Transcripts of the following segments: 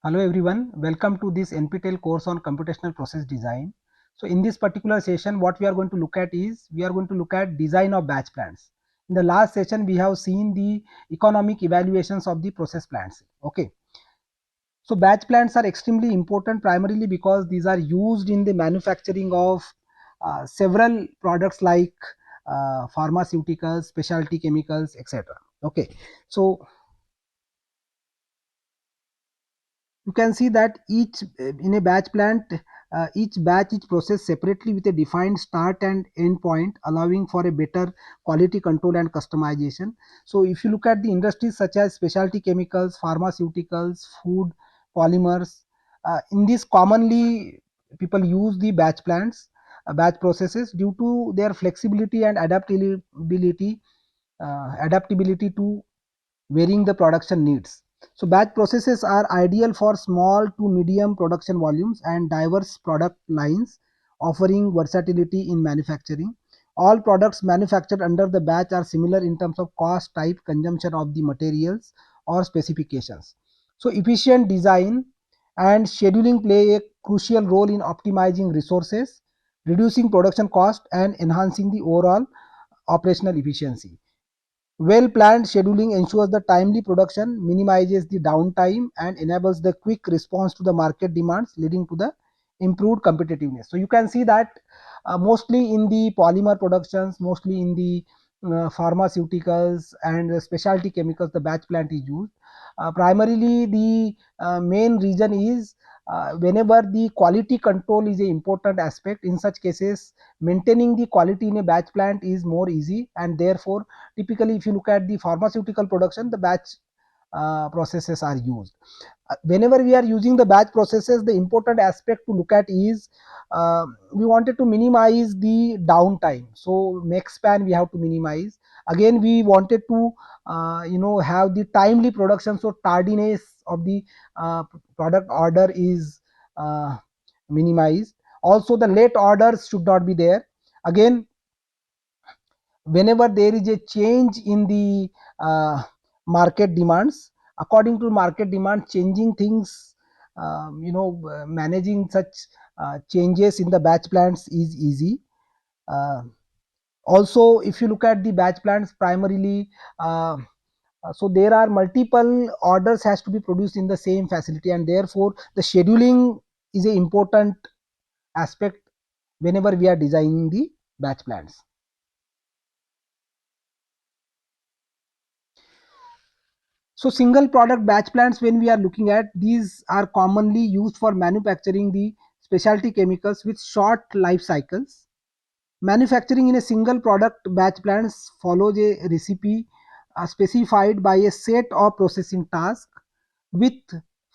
Hello everyone, welcome to this NPTEL course on computational process design. So in this particular session what we are going to look at is we are going to look at design of batch plants. In the last session we have seen the economic evaluations of the process plants. Okay. So batch plants are extremely important primarily because these are used in the manufacturing of several products like pharmaceuticals, specialty chemicals, etc. Okay. So you can see that each in a batch plant each batch is processed separately with a defined start and end point, allowing for a better quality control and customization. So if you look at the industries such as specialty chemicals, pharmaceuticals, food, polymers, in this commonly people use the batch plants, batch processes due to their flexibility and adaptability to varying the production needs. So batch processes are ideal for small to medium production volumes and diverse product lines, offering versatility in manufacturing. All products manufactured under the batch are similar in terms of cost, type, consumption of the materials or specifications. So efficient design and scheduling play a crucial role in optimizing resources, reducing production cost and enhancing the overall operational efficiency. Well planned scheduling ensures the timely production, minimizes the downtime, and enables the quick response to the market demands, leading to the improved competitiveness. So you can see that mostly in the polymer productions, mostly in the pharmaceuticals and specialty chemicals, the batch plant is used. Primarily, the main reason is whenever the quality control is an important aspect. In such cases, maintaining the quality in a batch plant is more easy, and therefore typically if you look at the pharmaceutical production, the batch processes are used. Whenever we are using the batch processes, the important aspect to look at is we wanted to minimize the downtime, so make span we have to minimize. Again, we wanted to have the timely production, so tardiness of the product order is minimized. Also the late orders should not be there. Again, whenever there is a change in the market demands, according to market demand, changing things, managing such changes in the batch plants is easy. uh, Also, if you look at the batch plants primarily, so there are multiple orders has to be produced in the same facility, and therefore the scheduling is a important aspect whenever we are designing the batch plants. So single product batch plants, when we are looking at, these are commonly used for manufacturing the specialty chemicals with short life cycles. Manufacturing in a single product batch plants follows a recipe specified by a set of processing tasks with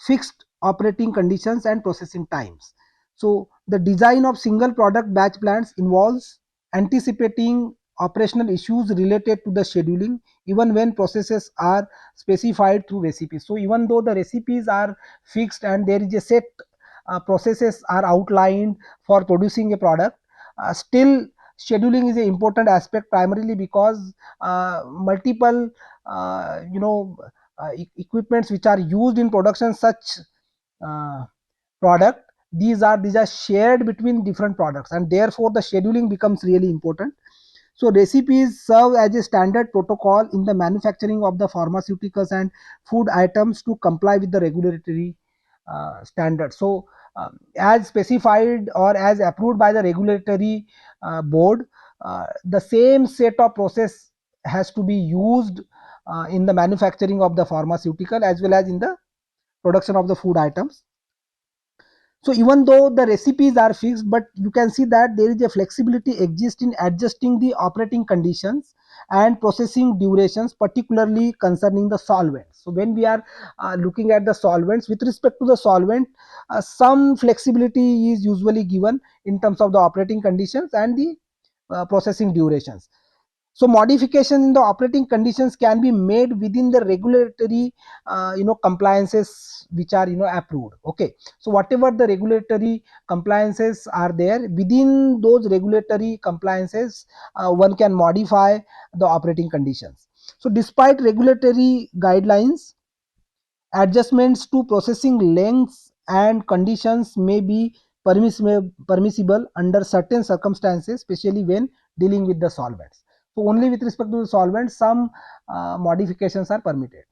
fixed operating conditions and processing times. So the design of single product batch plants involves anticipating operational issues related to the scheduling even when processes are specified through recipes. So even though the recipes are fixed and there is a set processes are outlined for producing a product, still scheduling is an important aspect primarily because multiple equipments which are used in production such uh, product, these are shared between different products, and therefore the scheduling becomes really important. So recipes serve as a standard protocol in the manufacturing of the pharmaceuticals and food items to comply with the regulatory standards. So as specified or as approved by the regulatory board, the same set of process has to be used in the manufacturing of the pharmaceutical as well as in the production of the food items. So even though the recipes are fixed, but you can see that there is a flexibility exists in adjusting the operating conditions and processing durations, particularly concerning the solvents. So when we are looking at the solvents, with respect to the solvent, some flexibility is usually given in terms of the operating conditions and the processing durations. So modification in the operating conditions can be made within the regulatory compliances which are approved. Okay, so whatever the regulatory compliances are there, within those regulatory compliances one can modify the operating conditions. So despite regulatory guidelines Adjustments to processing lengths and conditions may be permissible under certain circumstances, especially when dealing with the solvents. So only with respect to the solvents, some modifications are permitted.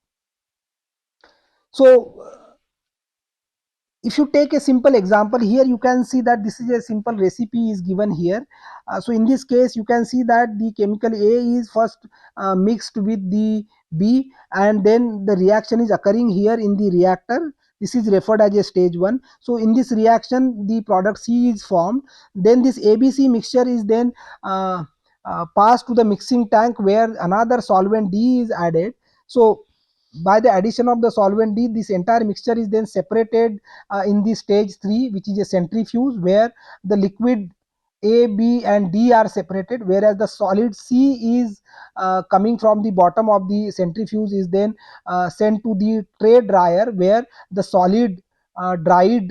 So if you take a simple example here, you can see that this is a simple recipe is given here. So in this case, you can see that the chemical A is first mixed with the B, and then the reaction is occurring here in the reactor. This is referred as a stage 1. So in this reaction, the product C is formed. Then this ABC mixture is then passed to the mixing tank, where another solvent D is added. So by the addition of the solvent D, this entire mixture is then separated in the stage 3, which is a centrifuge, where the liquid A, B and D are separated, whereas the solid C is coming from the bottom of the centrifuge, is then sent to the tray dryer, where the solid dried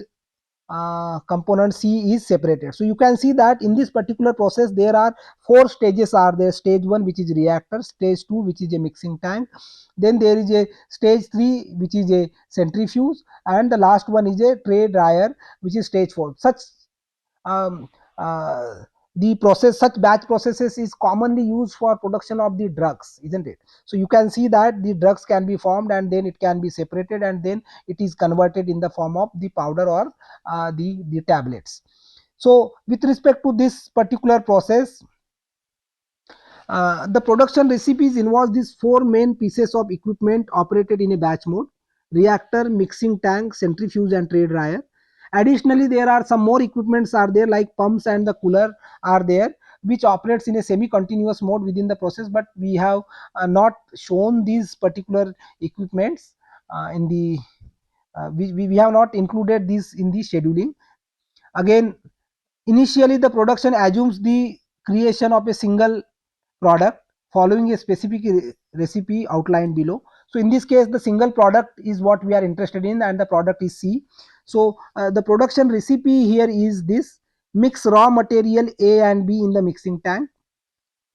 component C is separated. So you can see that in this particular process there are 4 stages are there. Stage 1, which is reactor; stage 2, which is a mixing tank; then there is a stage 3, which is a centrifuge; and the last one is a tray dryer, which is stage 4. Um, uh, such batch processes is commonly used for production of the drugs, isn't it? So you can see that the drugs can be formed, and then it can be separated, and then it is converted in the form of the powder or the tablets. So with respect to this particular process, the production recipes involve these 4 main pieces of equipment operated in a batch mode: reactor, mixing tank, centrifuge and tray dryer. Additionally, there are some more equipments are there, like pumps and the cooler are there, which operates in a semi-continuous mode within the process, but we have not shown these particular equipments in the we have not included this in the scheduling. Again, initially the production assumes the creation of a single product following a specific recipe outlined below. So in this case, the single product is what we are interested in, and the product is C. So the production recipe here is this: mix raw material A and B in the mixing tank,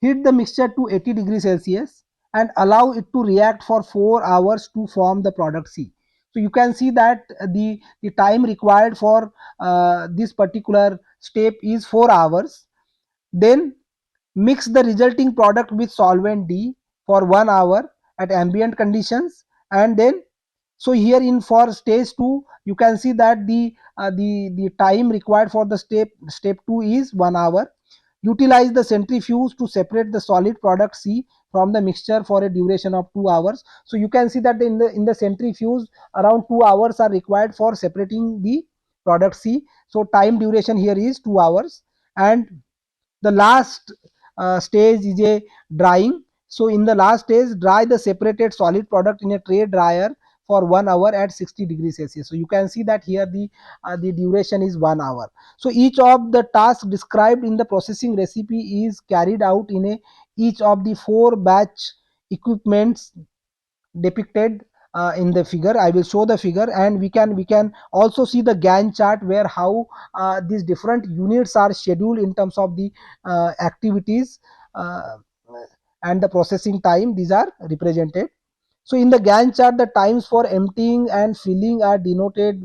heat the mixture to 80 degrees Celsius and allow it to react for 4 hours to form the product C. So you can see that the time required for this particular step is 4 hours. Then mix the resulting product with solvent D for 1 hour at ambient conditions, and then so here in for stage 2, you can see that the time required for the step 2 is 1 hour. Utilize the centrifuge to separate the solid product C from the mixture for a duration of 2 hours. So you can see that in the centrifuge around 2 hours are required for separating the product C. So time duration here is 2 hours. And the last stage is a drying. So in the last stage, dry the separated solid product in a tray dryer for 1 hour at 60 degrees Celsius. So you can see that here the duration is 1 hour. So each of the tasks described in the processing recipe is carried out in a each of the 4 batch equipments depicted in the figure. I will show the figure, and we can also see the Gantt chart, where how these different units are scheduled in terms of the activities and the processing time. These are represented. So in the Gantt chart, the times for emptying and filling are denoted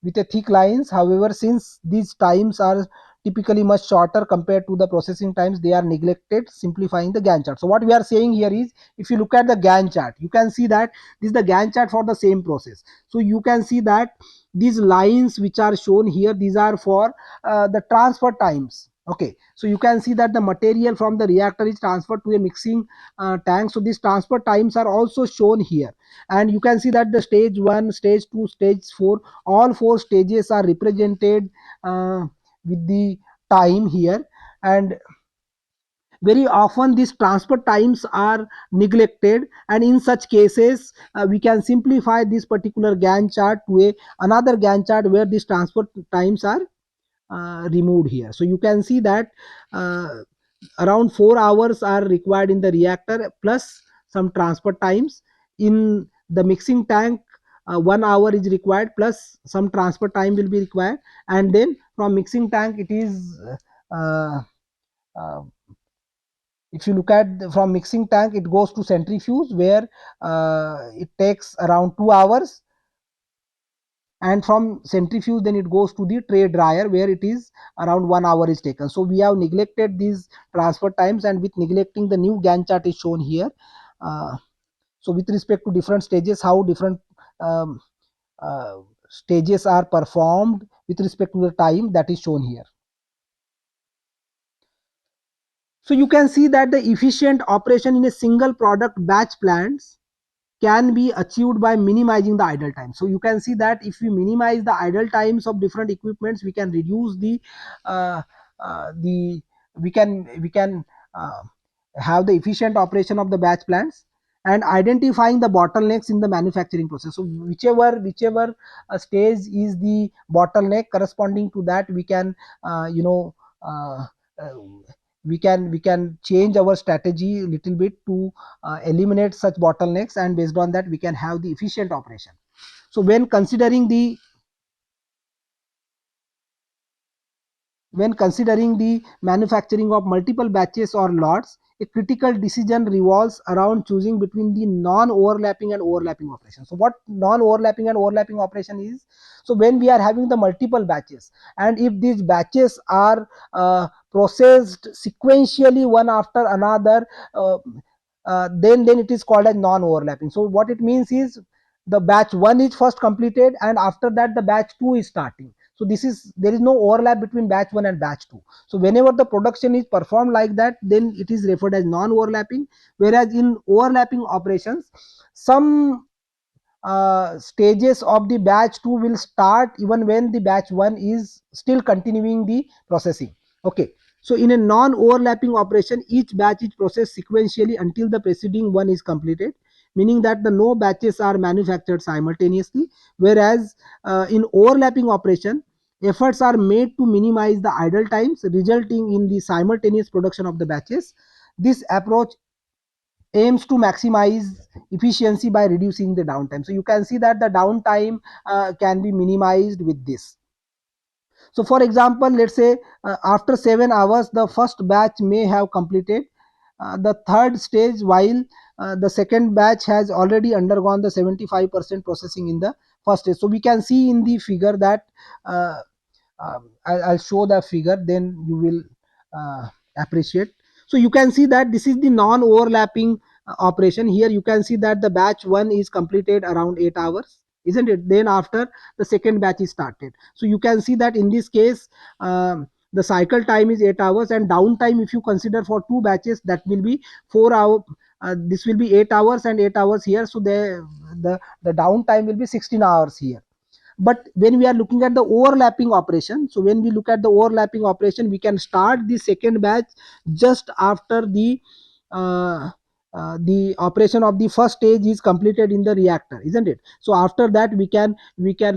with a thick lines. However, since these times are typically much shorter compared to the processing times, they are neglected, simplifying the Gantt chart. So what we are saying here is, if you look at the Gantt chart, you can see that this is the Gantt chart for the same process. So you can see that these lines which are shown here, these are for the transfer times. Okay, so you can see that the material from the reactor is transferred to a mixing tank. So these transfer times are also shown here, and you can see that the stage 1, stage 2, stage 4, all 4 stages are represented with the time here. And very often these transfer times are neglected, and in such cases we can simplify this particular Gantt chart to another Gantt chart where these transfer times are removed here. So you can see that around 4 hours are required in the reactor, plus some transfer times. In the mixing tank, 1 hour is required, plus some transfer time will be required. And then from mixing tank, it is uh, uh, if you look at from mixing tank, it goes to centrifuge, where it takes around 2 hours. and from centrifuge then it goes to the tray dryer where it is around 1 hour is taken. So we have neglected these transfer times, and with neglecting, the new Gantt chart is shown here. So with respect to different stages, how different um, uh, stages are performed with respect to the time, that is shown here. So you can see that the efficient operation in a single product batch plants can be achieved by minimizing the idle time. So you can see that if we minimize the idle times of different equipments, we can reduce uh, the we can uh, have the efficient operation of the batch plants, and identifying the bottlenecks in the manufacturing process. So whichever stage is the bottleneck, corresponding to that we can uh, uh, we can change our strategy a little bit to eliminate such bottlenecks, and based on that we can have the efficient operation. So when considering the manufacturing of multiple batches or lots, a critical decision revolves around choosing between the non-overlapping and overlapping operation. So what non-overlapping and overlapping operation is? So when we are having the multiple batches, and if these batches are processed sequentially one after another, then it is called as non-overlapping. So what it means is, the batch 1 is first completed, and after that the batch 2 is starting. So there is no overlap between batch 1 and batch 2. So whenever the production is performed like that, then it is referred as non-overlapping. Whereas in overlapping operations, some stages of the batch 2 will start even when the batch 1 is still continuing the processing. Okay. So in a non-overlapping operation, each batch is processed sequentially until the preceding one is completed, meaning that the no batches are manufactured simultaneously. Whereas in overlapping operation, efforts are made to minimize the idle times, resulting in the simultaneous production of the batches. This approach aims to maximize efficiency by reducing the downtime. So you can see that the downtime can be minimized with this. So for example, let's say after 7 hours the first batch may have completed the third stage, while the second batch has already undergone the 75% processing in the first stage. So we can see in the figure that uh, I'll show the figure, then you will appreciate. So you can see that this is the non-overlapping operation. Here you can see that the batch 1 is completed around 8 hours, isn't it? Then after, the second batch is started. So you can see that in this case, the cycle time is 8 hours, and downtime, if you consider for two batches, that will be 4 hour. This will be 8 hours and 8 hours here. So the downtime will be 16 hours here. But when we are looking at the overlapping operation, so when we look at the overlapping operation, we can start the second batch just after the operation of the first stage is completed in the reactor, isn't it? So after that we can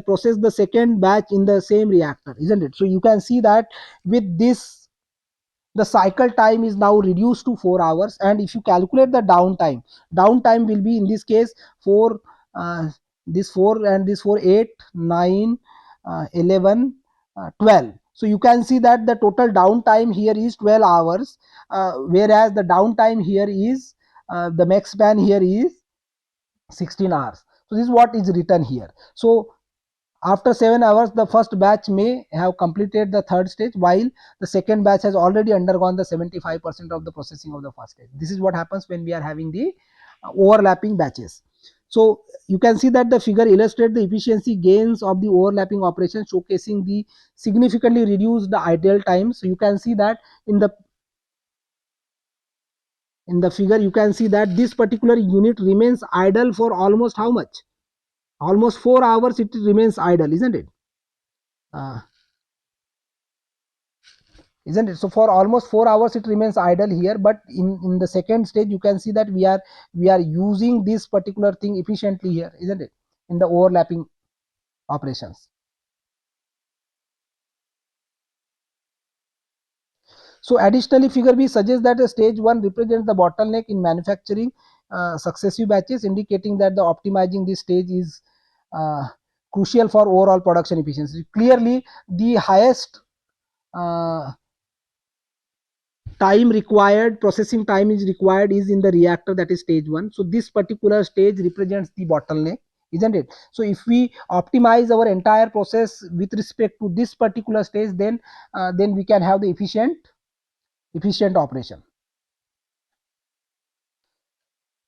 process the second batch in the same reactor, isn't it? So you can see that with this, the cycle time is now reduced to 4 hours. And if you calculate the downtime will be, in this case, 4 this 4 and this 4, 8, 9, 11, 12. So you can see that the total downtime here is 12 hours, whereas the downtime here is, the max span here is 16 hours. So this is what is written here. So after 7 hours, the first batch may have completed the third stage, while the second batch has already undergone the 75% of the processing of the first stage. This is what happens when we are having the overlapping batches. So you can see that the figure illustrates the efficiency gains of the overlapping operation, showcasing the significantly reduced idle time. So you can see that in the figure, you can see that this particular unit remains idle for almost how much? Almost 4 hours it remains idle, isn't it? Uh, isn't it? So for almost 4 hours it remains idle here, but in the second stage you can see that we are using this particular thing efficiently here, isn't it, in the overlapping operations. So additionally, figure B suggests that a stage 1 represents the bottleneck in manufacturing successive batches, indicating that the optimizing this stage is uh, crucial for overall production efficiency. Clearly the highest uh, processing time is required is in the reactor, that is stage 1. So this particular stage represents the bottleneck isn't it? So if we optimize our entire process with respect to this particular stage, then we can have the efficient operation.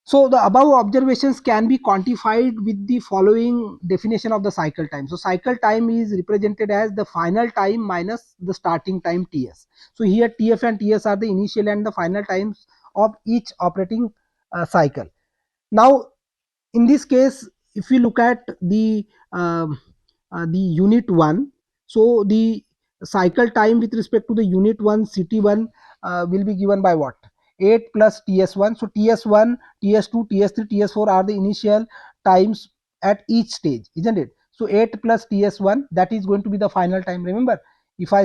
So the above observations can be quantified with the following definition of the cycle time. So cycle time is represented as the final time minus the starting time Ts. So here Tf and Ts are the initial and the final times of each operating cycle. Now in this case, if we look at the unit 1, so the cycle time with respect to the unit 1 ct1 will be given by what? 8 plus ts1. So ts1, ts2, ts3, ts4 are the initial times at each stage, isn't it? So 8 plus ts1, that is going to be the final time. Remember, if I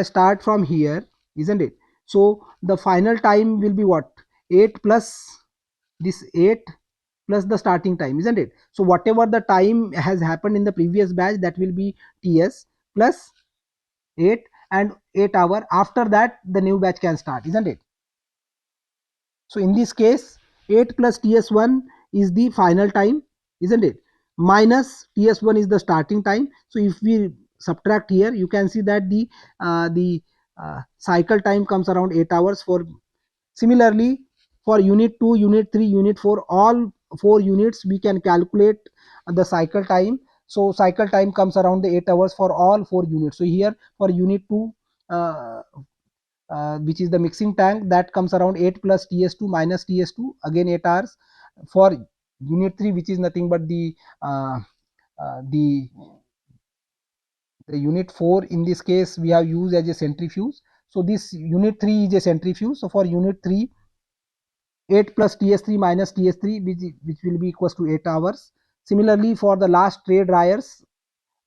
start from here, isn't it? So the final time will be what? 8 plus this 8 plus the starting time, isn't it? So whatever the time has happened in the previous batch, that will be ts plus 8 and 8 hour. After that the new batch can start, isn't it? So in this case 8 plus ts1 is the final time, isn't it? Minus ts1 is the starting time. So if we subtract here, you can see that the cycle time comes around 8 hours. For similarly, for unit 2, unit 3, unit 4, all 4 units we can calculate the cycle time. So cycle time comes around the 8 hours for all 4 units. So here for unit 2, uh, which is the mixing tank, that comes around 8 plus ts2 minus ts2, again 8 hours. For unit 3, which is nothing but uh, uh, the the unit 4, in this case we have used as a centrifuge. So this unit 3 is a centrifuge. So for unit 3, 8 plus ts3 minus ts3, which will be equals to 8 hours. Similarly, for the last tray dryers,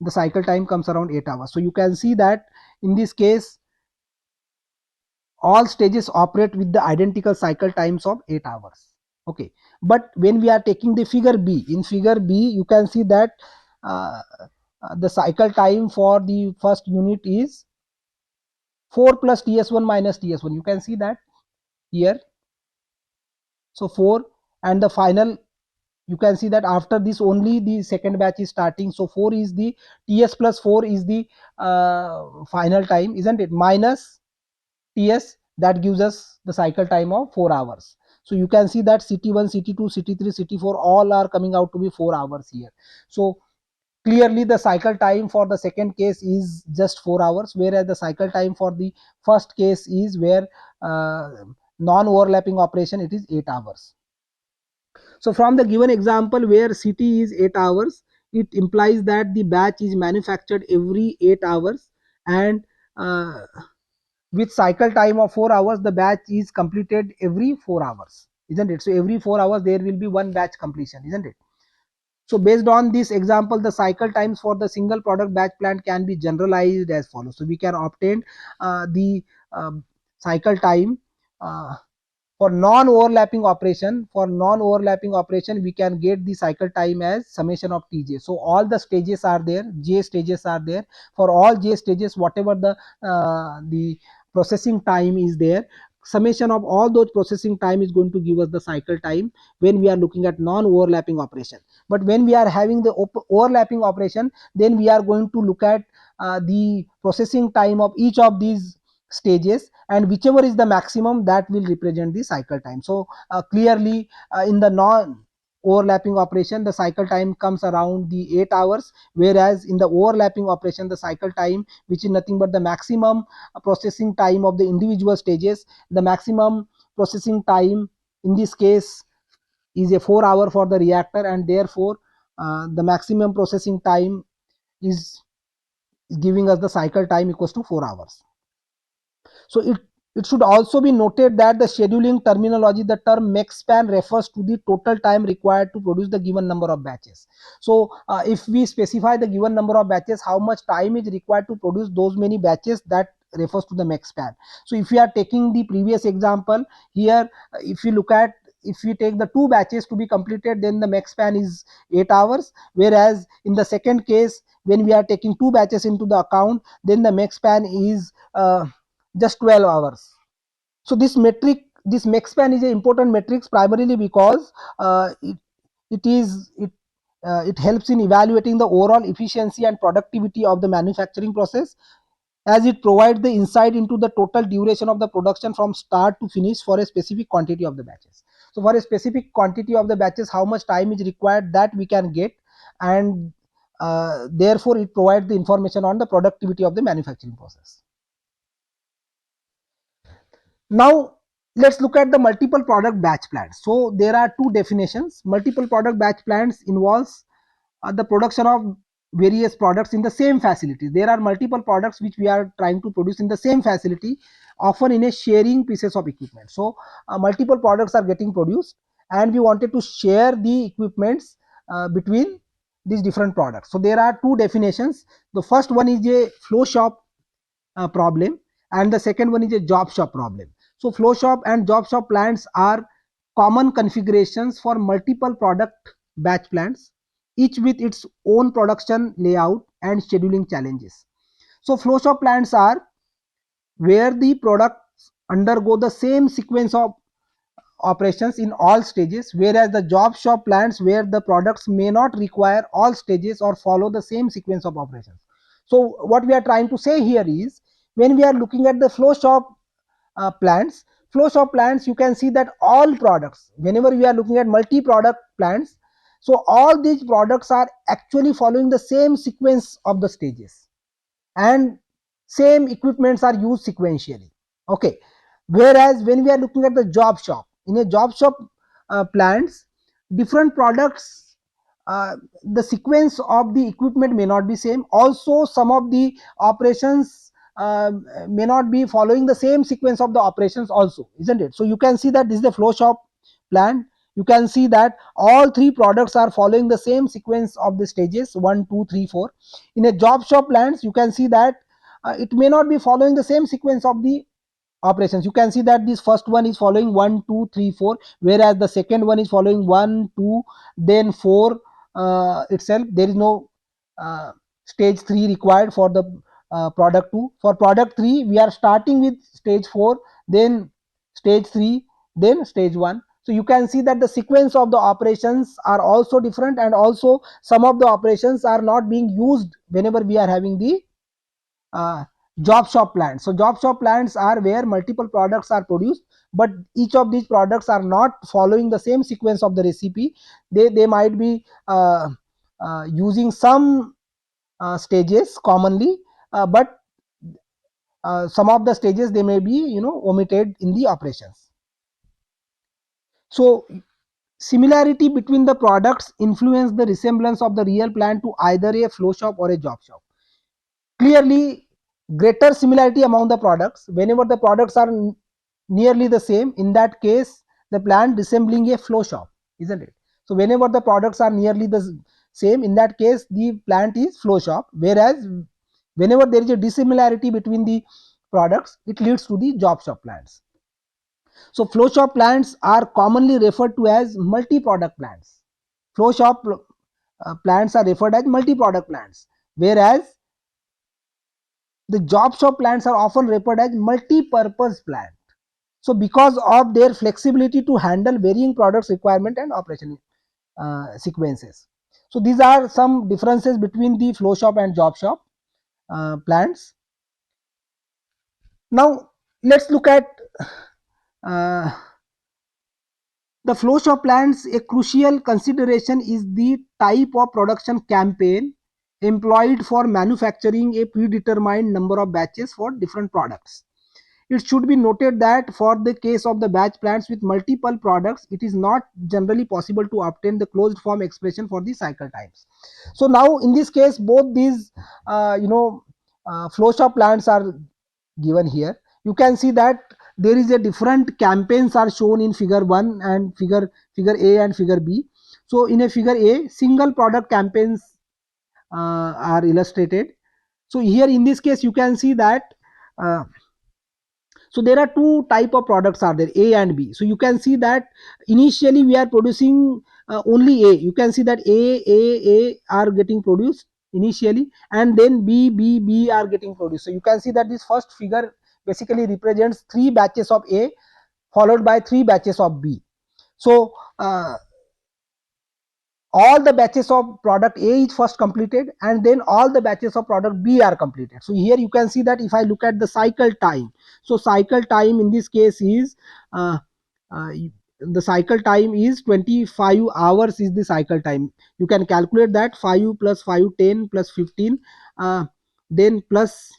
the cycle time comes around 8 hours. So you can see that in this case all stages operate with the identical cycle times of 8 hours. Okay, but when we are taking the figure b, in figure b you can see that uh, the cycle time for the first unit is 4 plus ts1 minus ts1. You can see that here. So 4, and the final, you can see that after this only the second batch is starting. So 4 is the ts plus 4 is the final time, isn't it? Minus ts, that gives us the cycle time of 4 hours. So you can see that ct1, ct2, ct3, ct4 all are coming out to be 4 hours here. So clearly the cycle time for the second case is just 4 hours, whereas the cycle time for the first case is where uh, non overlapping operation, it is 8 hours. So from the given example where CT is 8 hours, it implies that the batch is manufactured every 8 hours, and uh, with cycle time of 4 hours, the batch is completed every 4 hours, isn't it? So every 4 hours there will be one batch completion, isn't it? So based on this example, the cycle times for the single product batch plant can be generalized as follows. So we can obtain the cycle time uh, for non-overlapping operation. For non-overlapping operation, we can get the cycle time as summation of tj. So all the stages are there, j stages are there. For all j stages, whatever the processing time is there, summation of all those processing time is going to give us the cycle time when we are looking at non-overlapping operation. But when we are having the overlapping operation, then we are going to look at the processing time of each of these stages, and whichever is the maximum, that will represent the cycle time. So clearly in the non overlapping operation, the cycle time comes around the 8 hours, whereas in the overlapping operation, the cycle time, which is nothing but the maximum processing time of the individual stages, the maximum processing time in this case is a 4 hour for the reactor, and therefore the maximum processing time is giving us the cycle time equals to 4 hours. So it should also be noted that the scheduling terminology, the term max span refers to the total time required to produce the given number of batches. So if we specify the given number of batches, how much time is required to produce those many batches, that refers to the max span. So if we are taking the previous example here, if you look at, if we take the 2 batches to be completed, then the max span is 8 hours, whereas in the second case, when we are taking 2 batches into the account, then the max span is just 12 hours. So this metric, this max span is an important metric primarily because it helps in evaluating the overall efficiency and productivity of the manufacturing process, as it provides the insight into the total duration of the production from start to finish for a specific quantity of the batches. So for a specific quantity of the batches, how much time is required, that we can get, and therefore it provides the information on the productivity of the manufacturing process. Now let's look at the multiple product batch plants. So there are two definitions. Multiple product batch plants involves the production of various products in the same facility. There are multiple products which we are trying to produce in the same facility, often in a sharing pieces of equipment. So multiple products are getting produced, and we wanted to share the equipments between these different products. So there are two definitions. The first one is a flow shop problem, and the second one is a job shop problem. So flow shop and job shop plants are common configurations for multiple product batch plants, each with its own production layout and scheduling challenges. So flow shop plants are where the products undergo the same sequence of operations in all stages, whereas the job shop plants where the products may not require all stages or follow the same sequence of operations. So what we are trying to say here is, when we are looking at the flow shop plants, you can see that all products, whenever we are looking at multi product plants, so all these products are actually following the same sequence of the stages, and same equipments are used sequentially. Okay, whereas when we are looking at the job shop, in a job shop plants, different products, the sequence of the equipment may not be same. Also some of the operations may not be following the same sequence of the operations also, isn't it? So you can see that this is the flow shop plant. You can see that all three products are following the same sequence of the stages 1 2 3 4. In a job shop plants, you can see that it may not be following the same sequence of the operations. You can see that this first one is following 1 2 3 4, whereas the second one is following 1 2 then 4 itself. There is no uh, stage 3 required for the product 2. For product 3, we are starting with stage 4, then stage 3, then stage 1. So you can see that the sequence of the operations are also different, and also some of the operations are not being used whenever we are having the uh, job shop plants. So job shop plants are where multiple products are produced, but each of these products are not following the same sequence of the recipe. They might be using some stages commonly, but some of the stages they may be omitted in the operations. So similarity between the products influence the resemblance of the real plant to either a flow shop or a job shop. Clearly, greater similarity among the products, whenever the products are nearly the same, in that case the plant resembling a flow shop, isn't it? So whenever the products are nearly the same, in that case the plant is flow shop, whereas whenever there is a dissimilarity between the products, it leads to the job shop plants. So flow shop plants are commonly referred to as multi product plants. Flow shop plants are referred as multi product plants, whereas the job shop plants are often referred as multi-purpose plant. So because of their flexibility to handle varying products requirement and operation sequences. So these are some differences between the flow shop and job shop plants. Now let's look at uh, the flow shop plants. A crucial consideration is the type of production campaign employed for manufacturing a predetermined number of batches for different products. It should be noted that for the case of the batch plants with multiple products, it is not generally possible to obtain the closed form expression for the cycle times. So now in this case, both these flow shop plants are given here. You can see that there is a different campaigns are shown in figure 1 and figure A and figure B. So in a figure A, single product campaigns are illustrated. So here in this case, you can see that uh, so there are two type of products are there, A and B. So you can see that initially we are producing only A. You can see that A are getting produced initially, and then B are getting produced. So you can see that this first figure basically represents 3 batches of A followed by 3 batches of B. So all the batches of product A is first completed, and then all the batches of product B are completed. So here you can see that if I look at the cycle time, so cycle time in this case is uh, uh, the cycle time is 25 hours is the cycle time. You can calculate that 5 plus 5 10 plus 15, then plus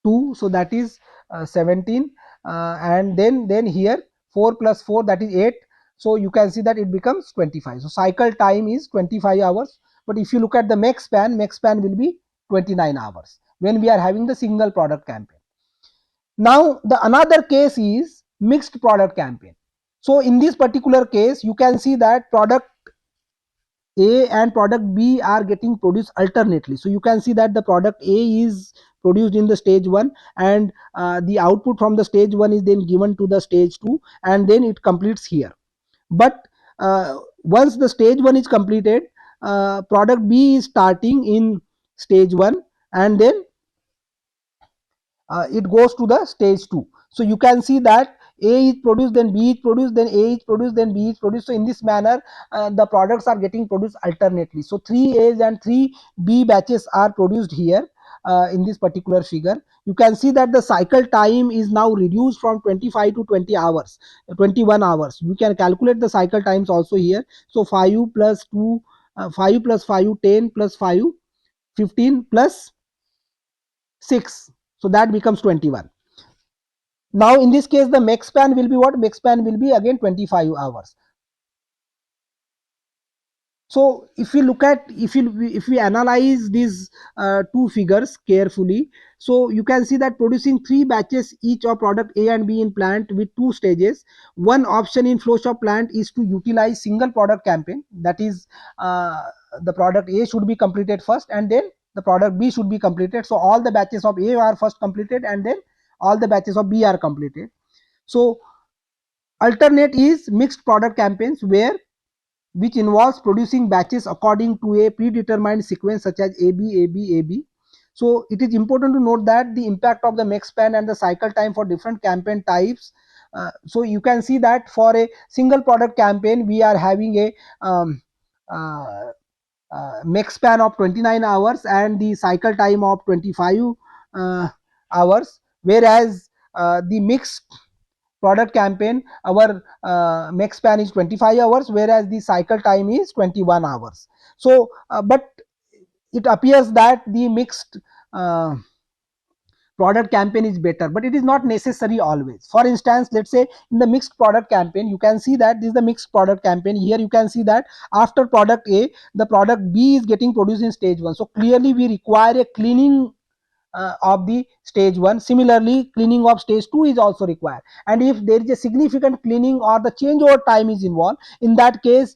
2, so that is 17, and then here 4 plus 4, that is 8. So you can see that it becomes 25. So cycle time is 25 hours, but if you look at the max span will be 29 hours when we are having the single product campaign. Now the another case is mixed product campaign. So in this particular case you can see that product A and product B are getting produced alternately. So you can see that the product A is produced in the stage 1, and the output from the stage 1 is then given to the stage 2, and then it completes here. But once the stage 1 is completed, product B is starting in stage 1, and then it goes to the stage 2. So you can see that A is produced, then B is produced, then A is produced, then B is produced. So in this manner the products are getting produced alternately. So 3 A's and 3 B batches are produced here in this particular figure. You can see that the cycle time is now reduced from 25 to 20 hours, 21 hours. We can calculate the cycle times also here. So 5 plus 2, 5 plus 5 10 plus 5 15 plus 6, so that becomes 21. Now in this case the max span will be what? Max span will be again 25 hours. So if we look at, if we analyze these two figures carefully, so you can see that producing 3 batches each of product A and B in plant with 2 stages. One option in flowshop plant is to utilize single product campaign, that is the product A should be completed first, and then the product B should be completed. So all the batches of A are first completed, and then all the batches of B are completed. So alternate is mixed product campaigns, where which involves producing batches according to a predetermined sequence such as AB, AB, AB. So it is important to note that the impact of the max span and the cycle time for different campaign types. So you can see that for a single product campaign we are having a uh, max span of 29 hours and the cycle time of 25 hours, whereas the mixed product campaign, our max span is 25 hours, whereas the cycle time is 21 hours. So but it appears that the mixed product campaign is better, but it is not necessary always. For instance, let's say in the mixed product campaign, you can see that this is the mixed product campaign. Here you can see that after product A, the product B is getting produced in stage 1. So clearly we require a cleaning of the stage 1. Similarly, cleaning of stage 2 is also required, and if there is a significant cleaning or the changeover time is involved, in that case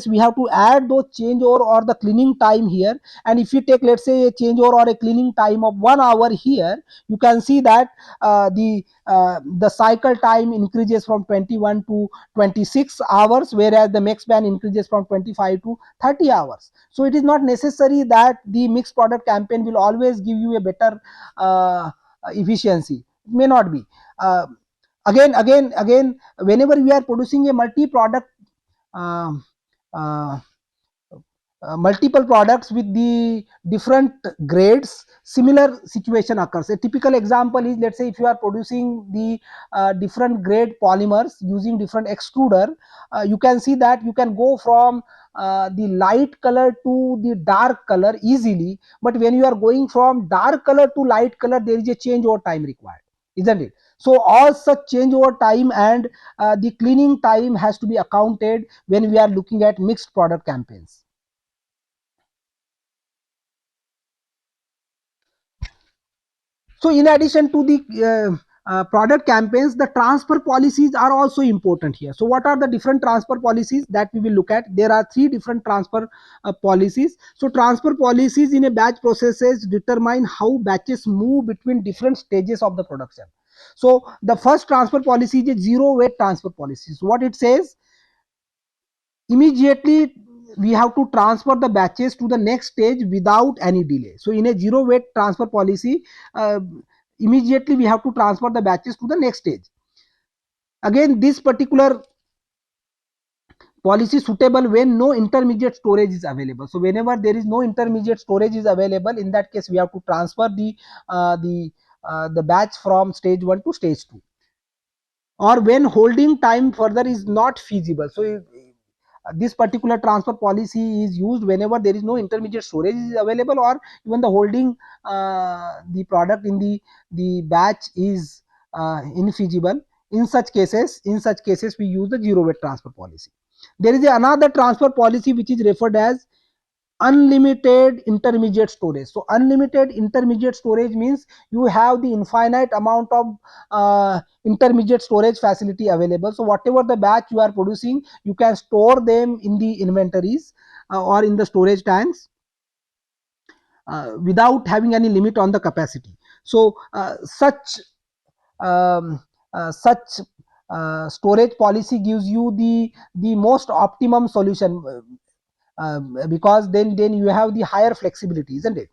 we have to add those changeover or the cleaning time here. And if you take, let's say, a changeover or a cleaning time of 1 hour here, you can see that the cycle time increases from 21 to 26 hours, whereas the max span increases from 25 to 30 hours. So it is not necessary that the mixed product campaign will always give you a better efficiency. It may not be. Again, whenever we are producing a multi-product um, uh, multiple products with the different grades, similar situation occurs. A typical example is, let's say, if you are producing the different grade polymers using different extruder, you can see that you can go from the light color to the dark color easily, but when you are going from dark color to light color, there is a change over time required, isn't it? So all such change over time and the cleaning time has to be accounted when we are looking at mixed product campaigns. So in addition to the product campaigns, the transfer policies are also important here. So what are the different transfer policies that we will look at? There are 3 different transfer policies. So transfer policies in a batch processes determine how batches move between different stages of the production. So the first transfer policy is a zero wait transfer policy. So what it says, immediately we have to transfer the batches to the next stage without any delay. So in a zero wait transfer policy, immediately we have to transfer the batches to the next stage. Again, this particular policy suitable when no intermediate storage is available. So whenever there is no intermediate storage is available, in that case we have to transfer the batch from stage 1 to stage 2, or when holding time further is not feasible. So this particular transfer policy is used whenever there is no intermediate storage is available, or even the holding the product in the batch is infeasible. In such cases we use the zero weight transfer policy. There is another transfer policy which is referred as unlimited intermediate storage. So unlimited intermediate storage means you have the infinite amount of intermediate storage facility available. So whatever the batch you are producing, you can store them in the inventories or in the storage tanks without having any limit on the capacity. So um, such storage policy gives you the most optimum solution, because then you have the higher flexibility, isn't it?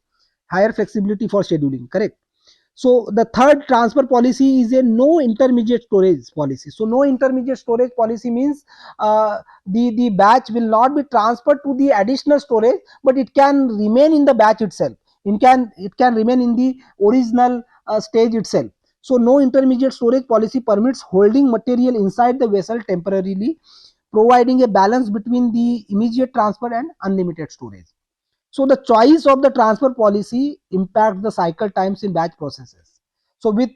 Higher flexibility for scheduling, correct? So the third transfer policy is a no intermediate storage policy. So no intermediate storage policy means the batch will not be transferred to the additional storage, but it can remain in the batch itself. It can remain in the original stage itself. So no intermediate storage policy permits holding material inside the vessel temporarily, providing a balance between the immediate transfer and unlimited storage. So the choice of the transfer policy impacts the cycle times in batch processes. So with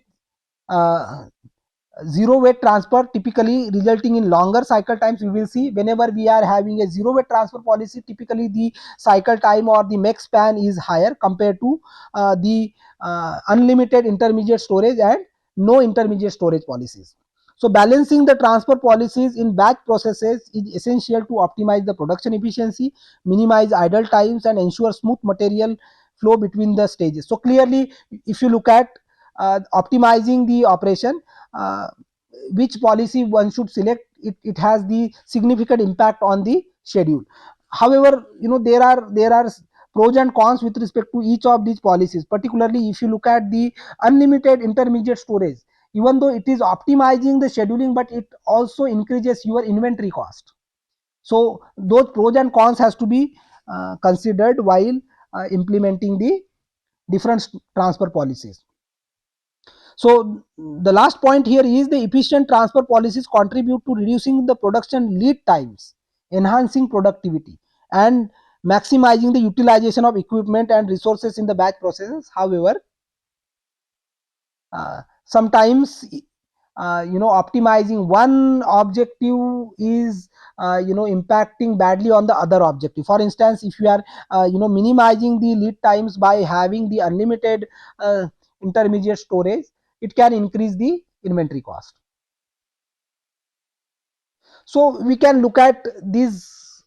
uh, zero weight transfer typically resulting in longer cycle times, we will see whenever we are having a zero weight transfer policy, typically the cycle time or the max span is higher compared to the unlimited intermediate storage and no intermediate storage policies. So balancing the transfer policies in batch processes is essential to optimize the production efficiency, minimize idle times, and ensure smooth material flow between the stages. So clearly, if you look at optimizing the operation, uh, which policy one should select, it has the significant impact on the schedule. However, there are pros and cons with respect to each of these policies. Particularly if you look at the unlimited intermediate storage, even though it is optimizing the scheduling, but it also increases your inventory cost. So those pros and cons has to be considered while implementing the different transfer policies. So the last point here is the efficient transfer policies contribute to reducing the production lead times, enhancing productivity, and maximizing the utilization of equipment and resources in the batch processes. However, sometimes optimizing one objective is impacting badly on the other objective. For instance, if you are minimizing the lead times by having the unlimited intermediate storage, it can increase the inventory cost. So we can look at this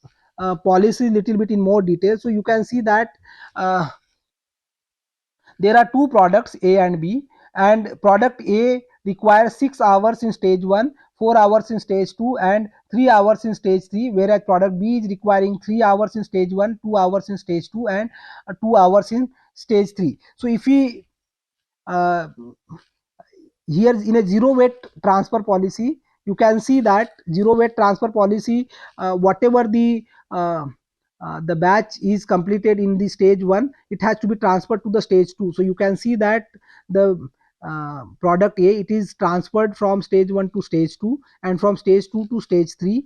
policy little bit in more detail. So you can see that uh, there are two products A and B, and product A requires 6 hours in stage 1, 4 hours in stage 2, and 3 hours in stage 3, whereas product B is requiring 3 hours in stage 1, 2 hours in stage 2, and 2 hours in stage 3. So if we uh, here in a zero weight transfer policy, you can see that zero weight transfer policy, whatever the batch is completed in the stage 1, it has to be transferred to the stage 2. So you can see that the product A, it is transferred from stage 1 to stage 2, and from stage 2 to stage 3.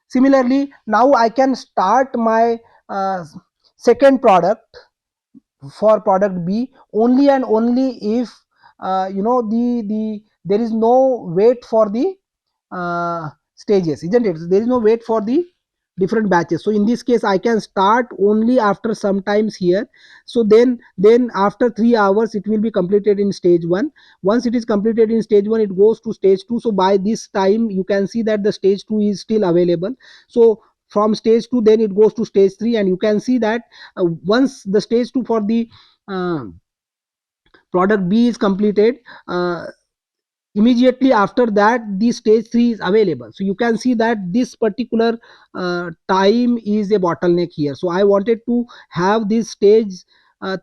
Similarly, now I can start my second product for product B only and only if there is no wait for the stages, isn't it? There is no wait for the different batches. So in this case, I can start only after sometimes here. So then after 3 hours it will be completed in stage 1. Once it is completed in stage 1, it goes to stage 2. So by this time you can see that the stage 2 is still available. So from stage 2 then it goes to stage 3, and you can see that once the stage 2 for the uh, product B is completed, immediately after that the stage 3 is available. So you can see that this particular time is a bottleneck here. So I wanted to have this stage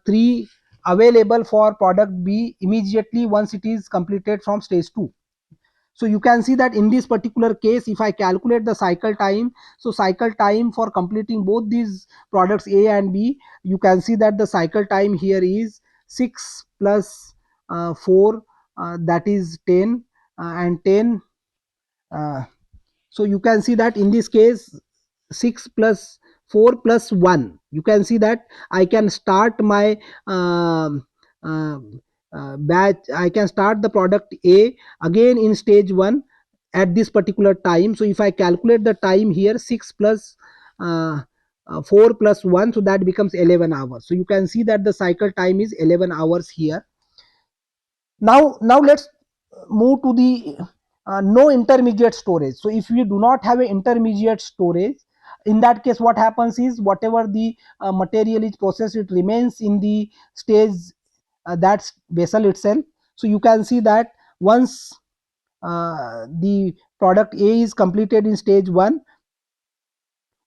3 available for product B immediately once it is completed from stage 2. So you can see that in this particular case, if I calculate the cycle time, so cycle time for completing both these products A and B, you can see that the cycle time here is 6 plus 4, that is 10, and 10. Uh, so you can see that in this case 6 plus 4 plus 1, you can see that I can start my um, uh, batch, I can start the product A again in stage 1 at this particular time. So if I calculate the time here, 6 plus uh, 4 plus 1, so that becomes 11 hours. So you can see that the cycle time is 11 hours here. Now let's move to the no intermediate storage. So if we do not have an intermediate storage, in that case what happens is whatever the material is processed, it remains in the stage, that's vessel itself. So you can see that once the product A is completed in stage 1,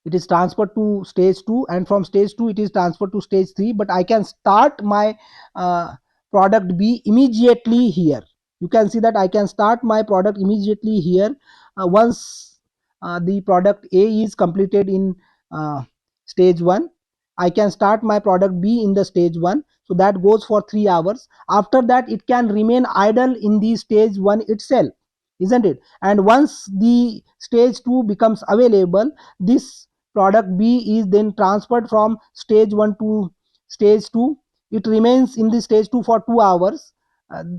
it is transferred to stage 2, and from stage 2 it is transferred to stage 3, but I can start my uh, product B immediately here. You can see that I can start my product immediately here once the product A is completed in uh, stage 1. I can start my product B in the stage 1, so that goes for 3 hours. After that it can remain idle in the stage 1 itself, isn't it? And once the stage 2 becomes available, this product B is then transferred from stage 1 to stage 2. It remains in the stage 2 for 2 hours.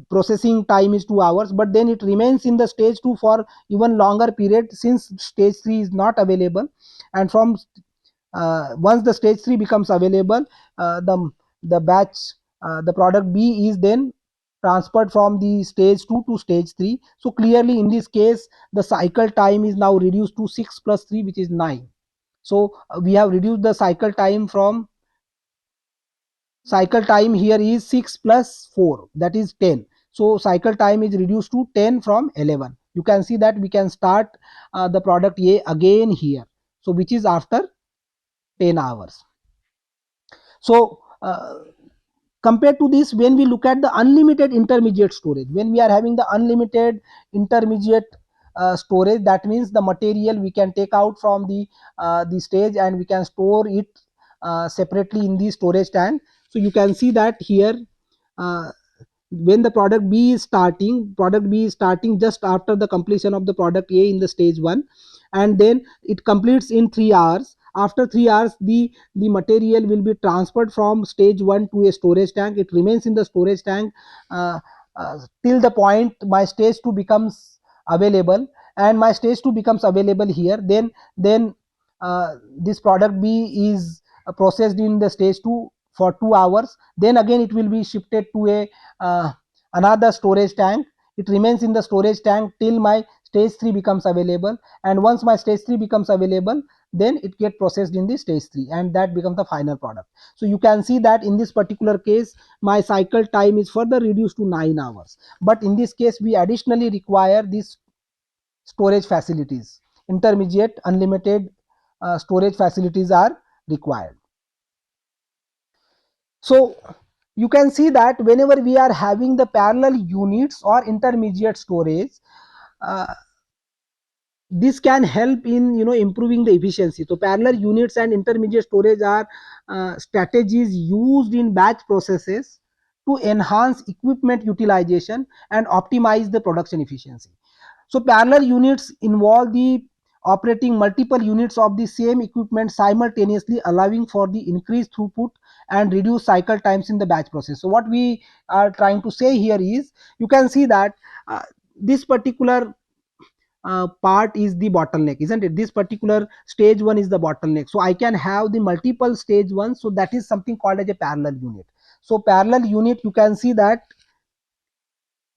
Processing time is 2 hours, but then it remains in the stage 2 for even longer period since stage 3 is not available. And from once the stage 3 becomes available, the batch, the product B is then transferred from the stage 2 to stage 3. So clearly in this case the cycle time is now reduced to 6 plus 3, which is 9. So we have reduced the cycle time from, cycle time here is 6 plus 4, that is 10. So cycle time is reduced to 10 from 11. You can see that we can start the product A again here, so which is after 10 hours. So compared to this, when we look at the unlimited intermediate storage, when we are having the unlimited intermediate storage, that means the material we can take out from the stage and we can store it separately in the storage tank. So you can see that here, uh, when the product B is starting just after the completion of the product A in the stage 1, and then it completes in 3 hours. After 3 hours the material will be transferred from stage 1 to a storage tank. It remains in the storage tank uh, till the point my stage 2 becomes available, and my stage 2 becomes available here. Then this product B is processed in the stage 2 for 2 hours. Then again it will be shifted to a another storage tank. It remains in the storage tank till my stage 3 becomes available, and once my stage 3 becomes available, then it get processed in the stage 3, and that becomes the final product. So you can see that in this particular case my cycle time is further reduced to 9 hours, but in this case we additionally require these storage facilities. Intermediate unlimited storage facilities are required. So you can see that whenever we are having the parallel units or intermediate storage, uh, this can help in improving the efficiency. So parallel units and intermediate storage are strategies used in batch processes to enhance equipment utilization and optimize the production efficiency. So parallel units involve the operating multiple units of the same equipment simultaneously, allowing for the increased throughput and reduced cycle times in the batch process. So what we are trying to say here is, you can see that this particular part is the bottleneck, isn't it? This particular stage 1 is the bottleneck, so I can have the multiple stage 1, so that is something called as a parallel unit. So parallel unit, you can see that,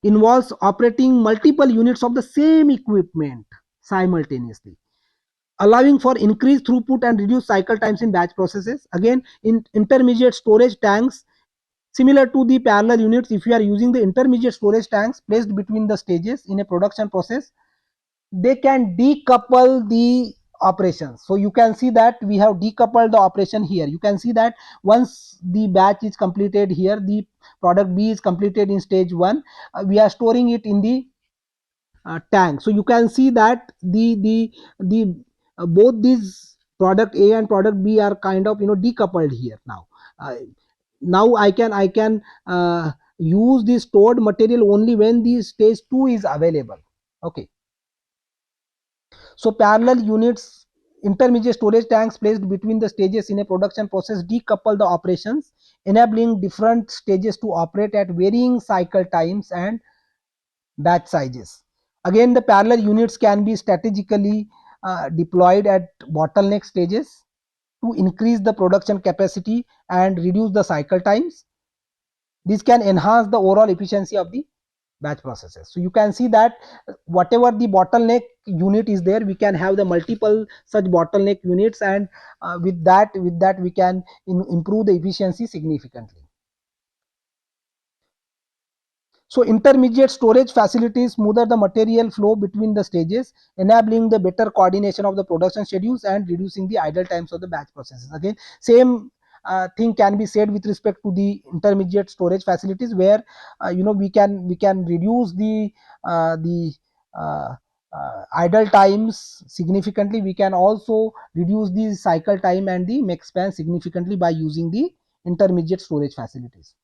involves operating multiple units of the same equipment simultaneously, allowing for increased throughput and reduced cycle times in batch processes. Again, in intermediate storage tanks, similar to the parallel units, if you are using the intermediate storage tanks placed between the stages in a production process, they can decouple the operations. So you can see that we have decoupled the operation here. You can see that once the batch is completed here, the product B is completed in stage 1, we are storing it in the tank. So you can see that the both these product A and product B are kind of decoupled here now. uh, Now I can use the stored material only when the stage 2 is available. Okay. So parallel units, intermediate storage tanks placed between the stages in a production process decouple the operations, enabling different stages to operate at varying cycle times and batch sizes. Again, the parallel units can be strategically deployed at bottleneck stages to increase the production capacity and reduce the cycle times. This can enhance the overall efficiency of the batch processes. So you can see that whatever the bottleneck unit is there, we can have the multiple such bottleneck units, and with that we can improve the efficiency significantly. So intermediate storage facilities smoother the material flow between the stages, enabling the better coordination of the production schedules and reducing the idle times of the batch processes. Again, same thing can be said with respect to the intermediate storage facilities, where we can reduce the uh, idle times significantly. We can also reduce the cycle time and the make span significantly by using the intermediate storage facilities.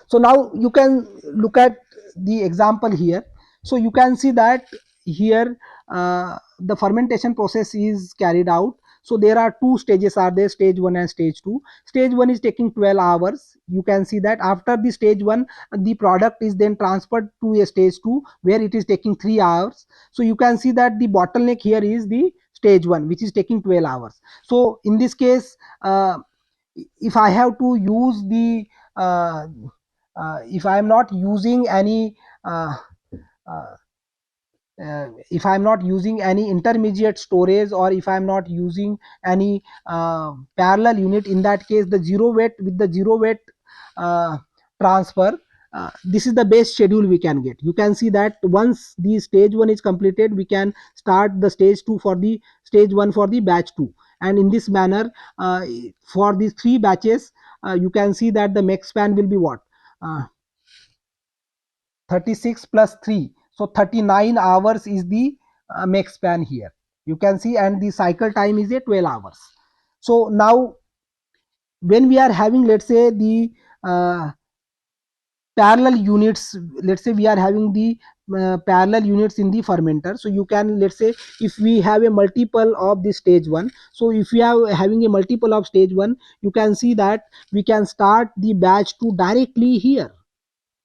So now you can look at the example here. So you can see that here the fermentation process is carried out. So there are two stages are there, stage 1 and stage 2. Stage 1 is taking 12 hours. You can see that after the stage 1, the product is then transferred to a stage 2 where it is taking 3 hours. So you can see that the bottleneck here is the stage 1, which is taking 12 hours. So in this case, if I have to use the uh, if I am not using any uh, uh, if I am not using any intermediate storage, or if I am not using any parallel unit, in that case the zero weight with the zero weight uh, transfer, this is the best schedule we can get. You can see that once the stage 1 is completed, we can start the stage 2 for the stage 1 for the batch 2, and in this manner for these 3 batches, you can see that the max span will be what, uh, 36 plus 3, so 39 hours is the max span here, you can see, and the cycle time is a 12 hours. So now when we are having, let's say, the parallel units, let's say we are having the parallel units in the fermenter. So you can, let's say, if we have a multiple of the stage 1, so if we are having a multiple of stage 1, you can see that we can start the batch 2 directly here.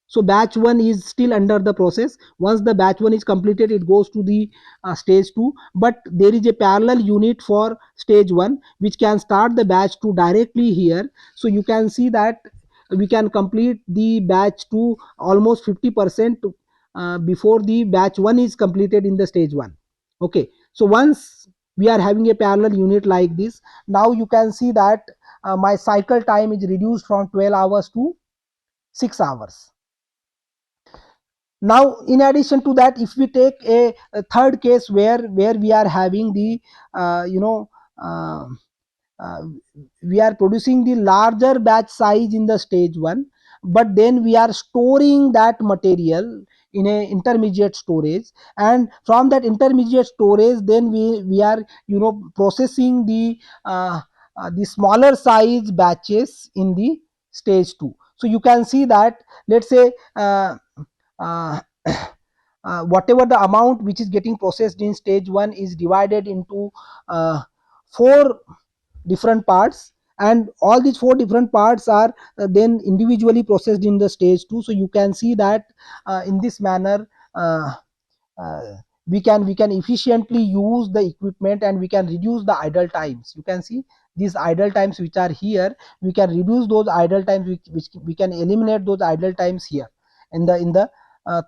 So batch 1 is still under the process. Once the batch 1 is completed, it goes to the stage 2, but there is a parallel unit for stage 1 which can start the batch 2 directly here. So you can see that we can complete the batch 2 almost 50% before the batch 1 is completed in the stage 1. Okay, so once we are having a parallel unit like this, now you can see that my cycle time is reduced from 12 hours to 6 hours. Now in addition to that, if we take a third case where we are having the uh, you know uh, uh, we are producing the larger batch size in the stage 1, but then we are storing that material in a intermediate storage, and from that intermediate storage then we are processing the smaller size batches in the stage 2. So you can see that, let's say, uh, whatever the amount which is getting processed in stage 1 is divided into 4 different parts, and all these 4 different parts are then individually processed in the stage 2. So you can see that in this manner uh, uh, we can efficiently use the equipment, and we can reduce the idle times. You can see these idle times which are here, we can reduce those idle times, which we can eliminate those idle times here in the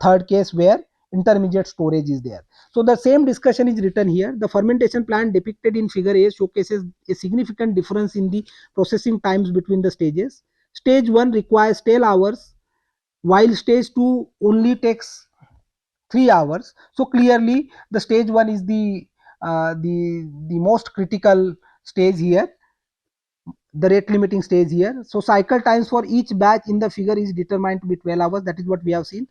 third case where intermediate storage is there. So the same discussion is written here. The fermentation plant depicted in figure A showcases a significant difference in the processing times between the stages. Stage 1 requires 12 hours, while stage 2 only takes 3 hours. So clearly the stage 1 is the most critical stage here, the rate limiting stage here. So cycle times for each batch in the figure is determined to be 12 hours. That is what we have seen.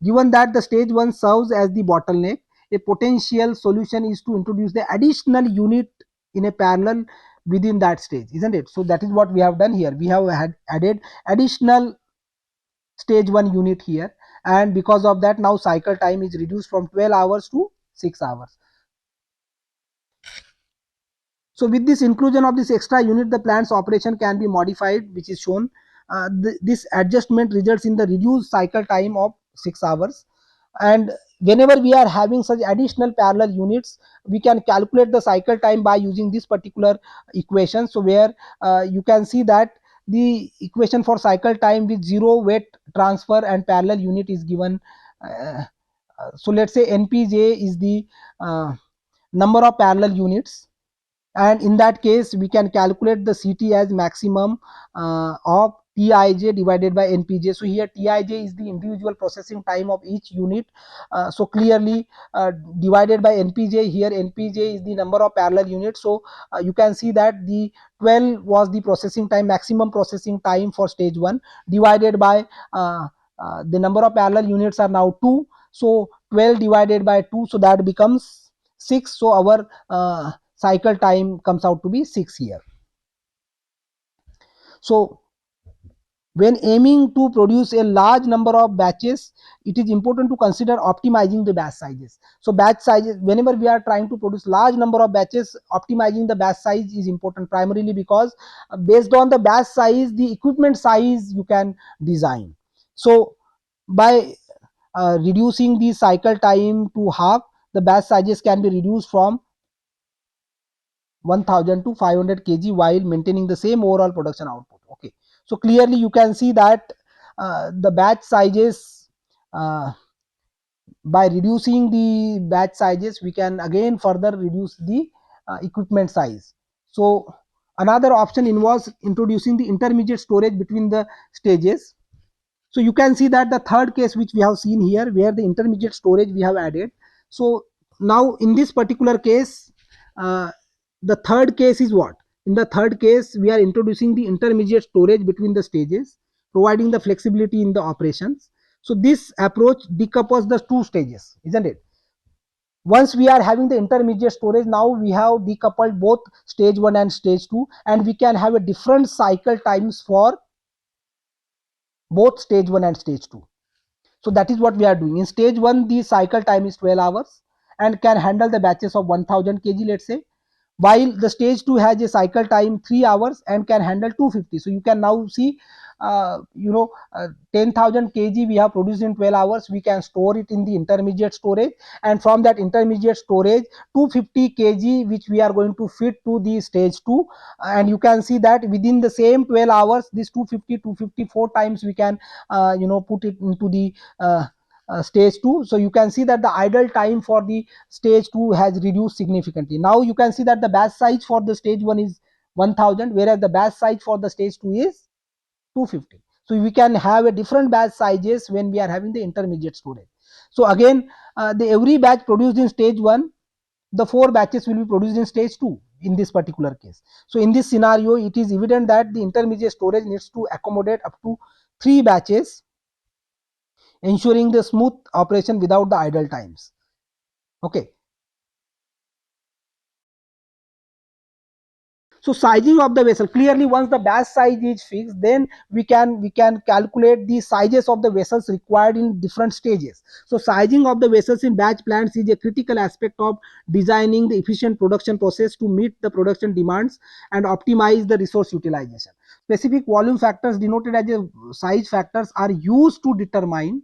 Given that the stage 1 serves as the bottleneck, a potential solution is to introduce the additional unit in a parallel within that stage, isn't it? So that is what we have done here. We have added additional stage 1 unit here, and because of that now cycle time is reduced from 12 hours to 6 hours. So with this inclusion of this extra unit, the plant's operation can be modified, which is shown. This adjustment results in the reduced cycle time of 6 hours. And whenever we are having such additional parallel units, we can calculate the cycle time by using this particular equation. So where you can see that the equation for cycle time with zero weight transfer and parallel unit is given. So let's say NPJ is the number of parallel units, and in that case we can calculate the CT as maximum of Tij divided by Npj. So here Tij is the individual processing time of each unit, so clearly divided by Npj. Here Npj is the number of parallel units, so you can see that the 12 was the processing time, maximum processing time for stage 1, divided by the number of parallel units are now 2, so 12 divided by 2, so that becomes 6. So our cycle time comes out to be 6 here. So when aiming to produce a large number of batches, it is important to consider optimizing the batch sizes. So batch sizes, whenever we are trying to produce large number of batches, optimizing the batch size is important, primarily because based on the batch size, the equipment size you can design. So by reducing the cycle time to half, the batch sizes can be reduced from 1000 to 500 kg while maintaining the same overall production output. Okay, so clearly you can see that the batch sizes, uh, by reducing the batch sizes, we can again further reduce the equipment size. So another option involves introducing the intermediate storage between the stages. So you can see that the third case which we have seen here, where the intermediate storage we have added. So now in this particular case, uh, the third case is what? In the third case, we are introducing the intermediate storage between the stages, providing the flexibility in the operations. So this approach decouples the two stages, isn't it? Once we are having the intermediate storage, now we have decoupled both stage 1 and stage 2, and we can have a different cycle times for both stage 1 and stage 2. So that is what we are doing. In stage 1, the cycle time is 12 hours and can handle the batches of 1000 kg, let's say, while the stage 2 has a cycle time 3 hours and can handle 250. So you can now see, 10,000 kg we have produced in 12 hours, we can store it in the intermediate storage, and from that intermediate storage 250 kg which we are going to fit to the stage 2, and you can see that within the same 12 hours this 254 times we can put it into the stage 2. So you can see that the idle time for the stage 2 has reduced significantly. Now you can see that the batch size for the stage 1 is 1000, whereas the batch size for the stage 2 is 250. So we can have a different batch sizes when we are having the intermediate storage. So again, the every batch produced in stage 1, the 4 batches will be produced in stage 2 in this particular case. So in this scenario, it is evident that the intermediate storage needs to accommodate up to 3 batches, ensuring the smooth operation without the idle times. Okay. So sizing of the vessel, clearly once the batch size is fixed, then we can calculate the sizes of the vessels required in different stages. So sizing of the vessels in batch plants is a critical aspect of designing the efficient production process to meet the production demands and optimize the resource utilization. Specific volume factors denoted as a size factors are used to determine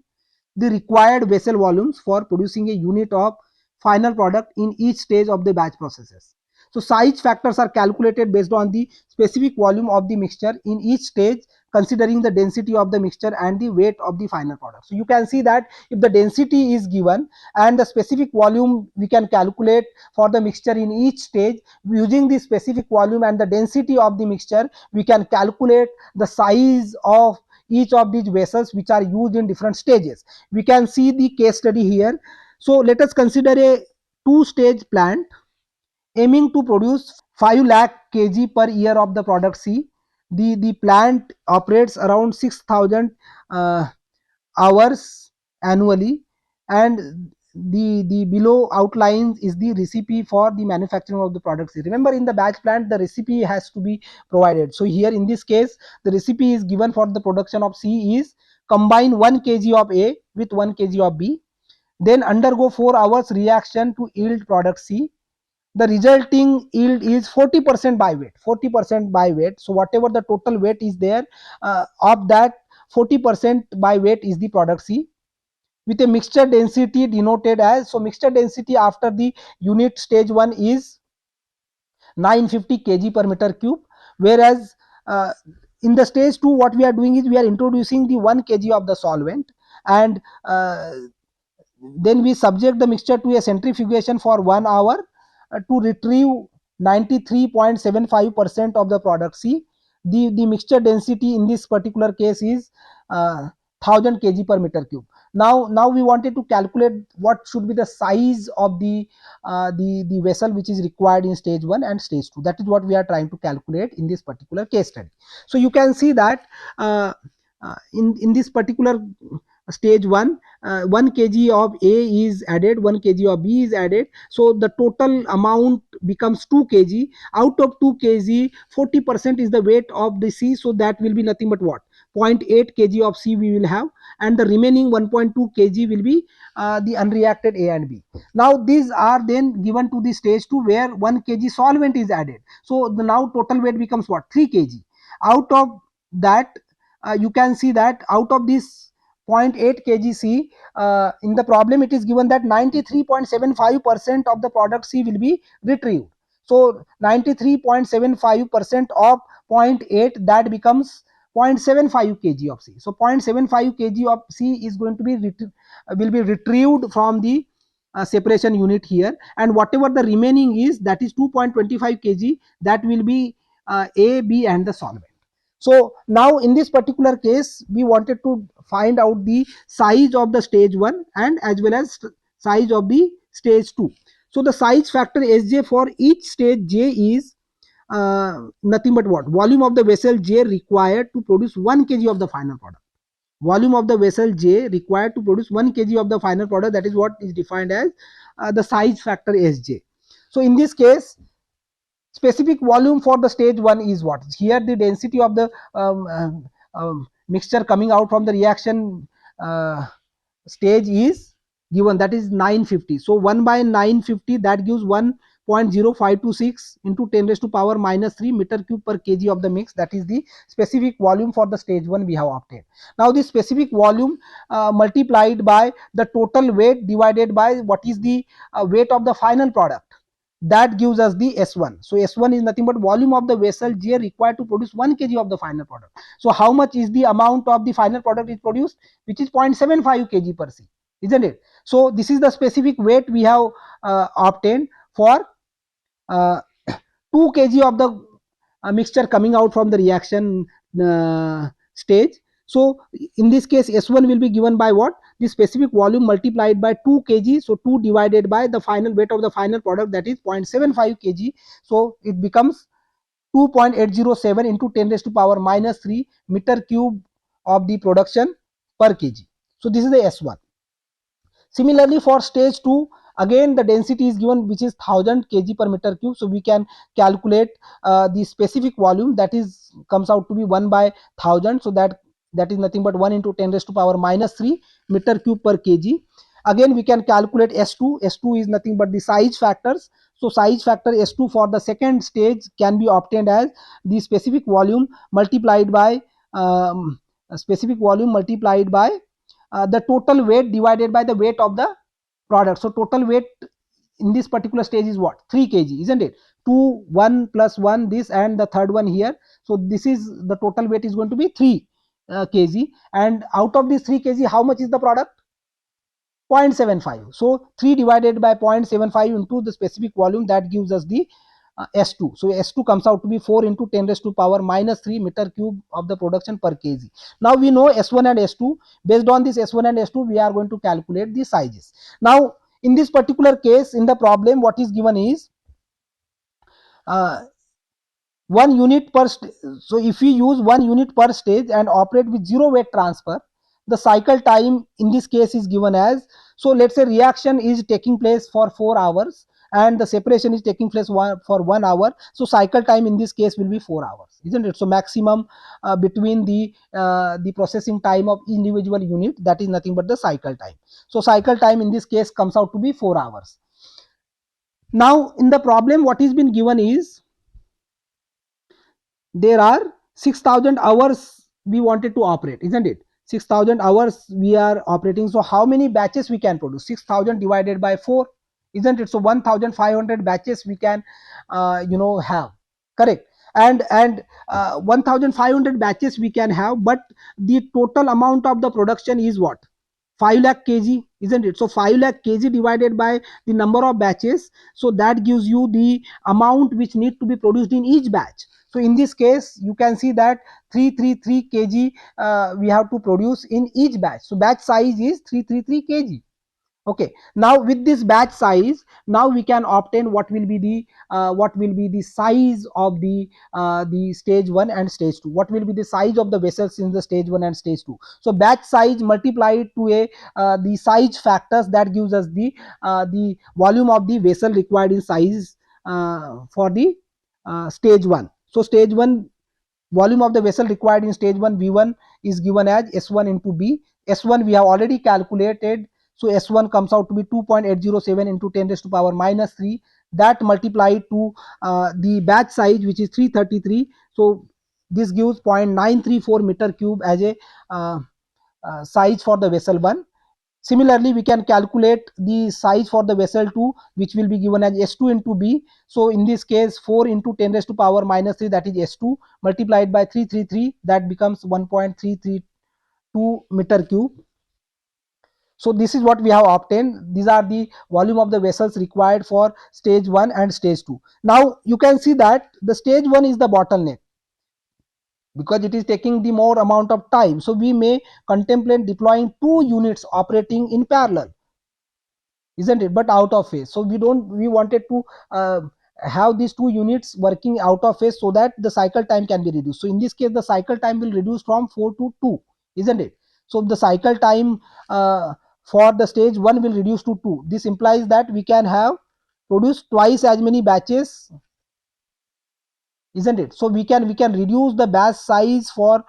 the required vessel volumes for producing a unit of final product in each stage of the batch processes. So size factors are calculated based on the specific volume of the mixture in each stage, considering the density of the mixture and the weight of the final product. So you can see that if the density is given and the specific volume we can calculate for the mixture in each stage, using the specific volume and the density of the mixture, we can calculate the size of each of these vessels which are used in different stages. We can see the case study here. So let us consider a two-stage plant aiming to produce 5 lakh kg per year of the product C. The plant operates around 6,000 hours annually, and the below outlines is the recipe for the manufacturing of the product C. Remember, in the batch plant the recipe has to be provided. So here in this case the recipe is given for the production of C is combine 1 kg of A with 1 kg of B, then undergo 4 hours reaction to yield product C. The resulting yield is 40% by weight, 40% by weight. So whatever the total weight is there, of that 40% by weight is the product C, with a mixture density denoted as, so mixture density after the unit stage 1 is 950 kg per meter cube, whereas in the stage 2 what we are doing is we are introducing the 1 kg of the solvent, and then we subject the mixture to a centrifugation for 1 hour to retrieve 93.75% of the product C. The mixture density in this particular case is 1000 kg per meter cube. Now we wanted to calculate what should be the size of the vessel which is required in stage 1 and stage 2. That is what we are trying to calculate in this particular case study. So you can see that in this particular stage 1, 1 kg of A is added, 1 kg of B is added, so the total amount becomes 2 kg. Out of 2 kg 40% is the weight of the C, so that will be nothing but what, 0.8 kg of C we will have, and the remaining 1.2 kg will be the unreacted A and B. Now these are then given to the stage 2 where 1 kg solvent is added, so the now total weight becomes what, 3 kg. Out of that you can see that out of this 0.8 kg C, in the problem it is given that 93.75% of the product C will be retrieved. So 93.75% of 0.8, that becomes 0.75 kg of C. So 0.75 kg of C is going to be will be retrieved from the separation unit here, and whatever the remaining is, that is 2.25 kg, that will be A, B and the solvent. So now in this particular case we wanted to find out the size of the stage 1 and as well as size of the stage 2. So the size factor Sj for each stage J is nothing but what, volume of the vessel J required to produce 1 kg of the final product. Volume of the vessel J required to produce 1 kg of the final product, that is what is defined as the size factor Sj. So in this case specific volume for the stage 1 is what, here the density of the mixture coming out from the reaction stage is given, that is 950. So 1 by 950, that gives 1.0526 into 10 raised to power minus 3 meter cube per kg of the mix. That is the specific volume for the stage 1 we have obtained. Now this specific volume multiplied by the total weight divided by what is the weight of the final product, that gives us the S1. So S1 is nothing but volume of the vessel J required to produce 1 kg of the final product. So how much is the amount of the final product is produced, which is 0.75 kg per C, isn't it? So this is the specific weight we have obtained for 2 kg of the mixture coming out from the reaction stage. So in this case S1 will be given by what, the specific volume multiplied by 2 kg, so 2 divided by the final weight of the final product, that is 0.75 kg. So it becomes 2.807 into 10 raised to power minus 3 meter cube of the production per kg. So this is the S1. Similarly for stage 2, again the density is given, which is 1000 kg per meter cube. So we can calculate the specific volume, that is comes out to be 1 by 1000. So that is nothing but 1 into 10 raised to power minus 3 meter cube per kg. Again we can calculate S2. S2 is nothing but the size factors. So size factor S2 for the second stage can be obtained as the specific volume multiplied by the total weight divided by the weight of the product. So total weight in this particular stage is what, 3 kg, isn't it? 2, 1 plus 1 this and the third one here. So this is the total weight is going to be 3 kg, and out of this 3 kg how much is the product? 0.75. So 3 divided by 0.75 into the specific volume, that gives us the S2. So S2 comes out to be 4 into 10 raised to power minus 3 meter cube of the production per kg. Now we know S1 and S2. Based on this S1 and S2 we are going to calculate the sizes. Now in this particular case in the problem what is given is 1 unit per so if we use 1 unit per stage and operate with 0 weight transfer, the cycle time in this case is given as, so let's say reaction is taking place for 4 hours and the separation is taking place for 1 hour, so cycle time in this case will be 4 hours, isn't it? So maximum between the processing time of individual unit, that is nothing but the cycle time. So cycle time in this case comes out to be 4 hours. Now in the problem what is been given is, there are 6,000 hours we wanted to operate, isn't it? 6,000 hours we are operating, so how many batches we can produce? 6,000 divided by 4, isn't it? So 1,500 batches we can have, correct? And 1,500 batches we can have, but the total amount of the production is what? 5 lakh kg, isn't it? So 5 lakh kg divided by the number of batches, so that gives you the amount which need to be produced in each batch. So in this case you can see that 333 kg we have to produce in each batch, so batch size is 333 kg. Okay, now with this batch size, now we can obtain what will be the size of the stage 1 and stage 2, what will be the size of the vessels in the stage 1 and stage 2. So batch size multiplied to a the size factors, that gives us the volume of the vessel required in size for the stage 1. So stage 1 volume of the vessel required in stage 1 V1 is given as S1 into B. S1 we have already calculated, so S1 comes out to be 2.807 into 10 raised to power minus 3, that multiplied to the batch size which is 333, so this gives 0.934 meter cube as a size for the vessel 1. Similarly, we can calculate the size for the vessel 2, which will be given as S2 into B. So in this case 4 into 10 raised to power minus 3, that is S2, multiplied by 333, that becomes 1.332 meter cube. So this is what we have obtained. These are the volume of the vessels required for stage 1 and stage 2. Now you can see that the stage 1 is the bottleneck because it is taking the more amount of time. So we may contemplate deploying 2 units operating in parallel, isn't it, but out of phase. So we wanted to have these 2 units working out of phase so that the cycle time can be reduced. So in this case the cycle time will reduce from 4 to 2, isn't it? So the cycle time for the stage 1 will reduce to 2. This implies that we can have produced twice as many batches, isn't it? So we can reduce the batch size for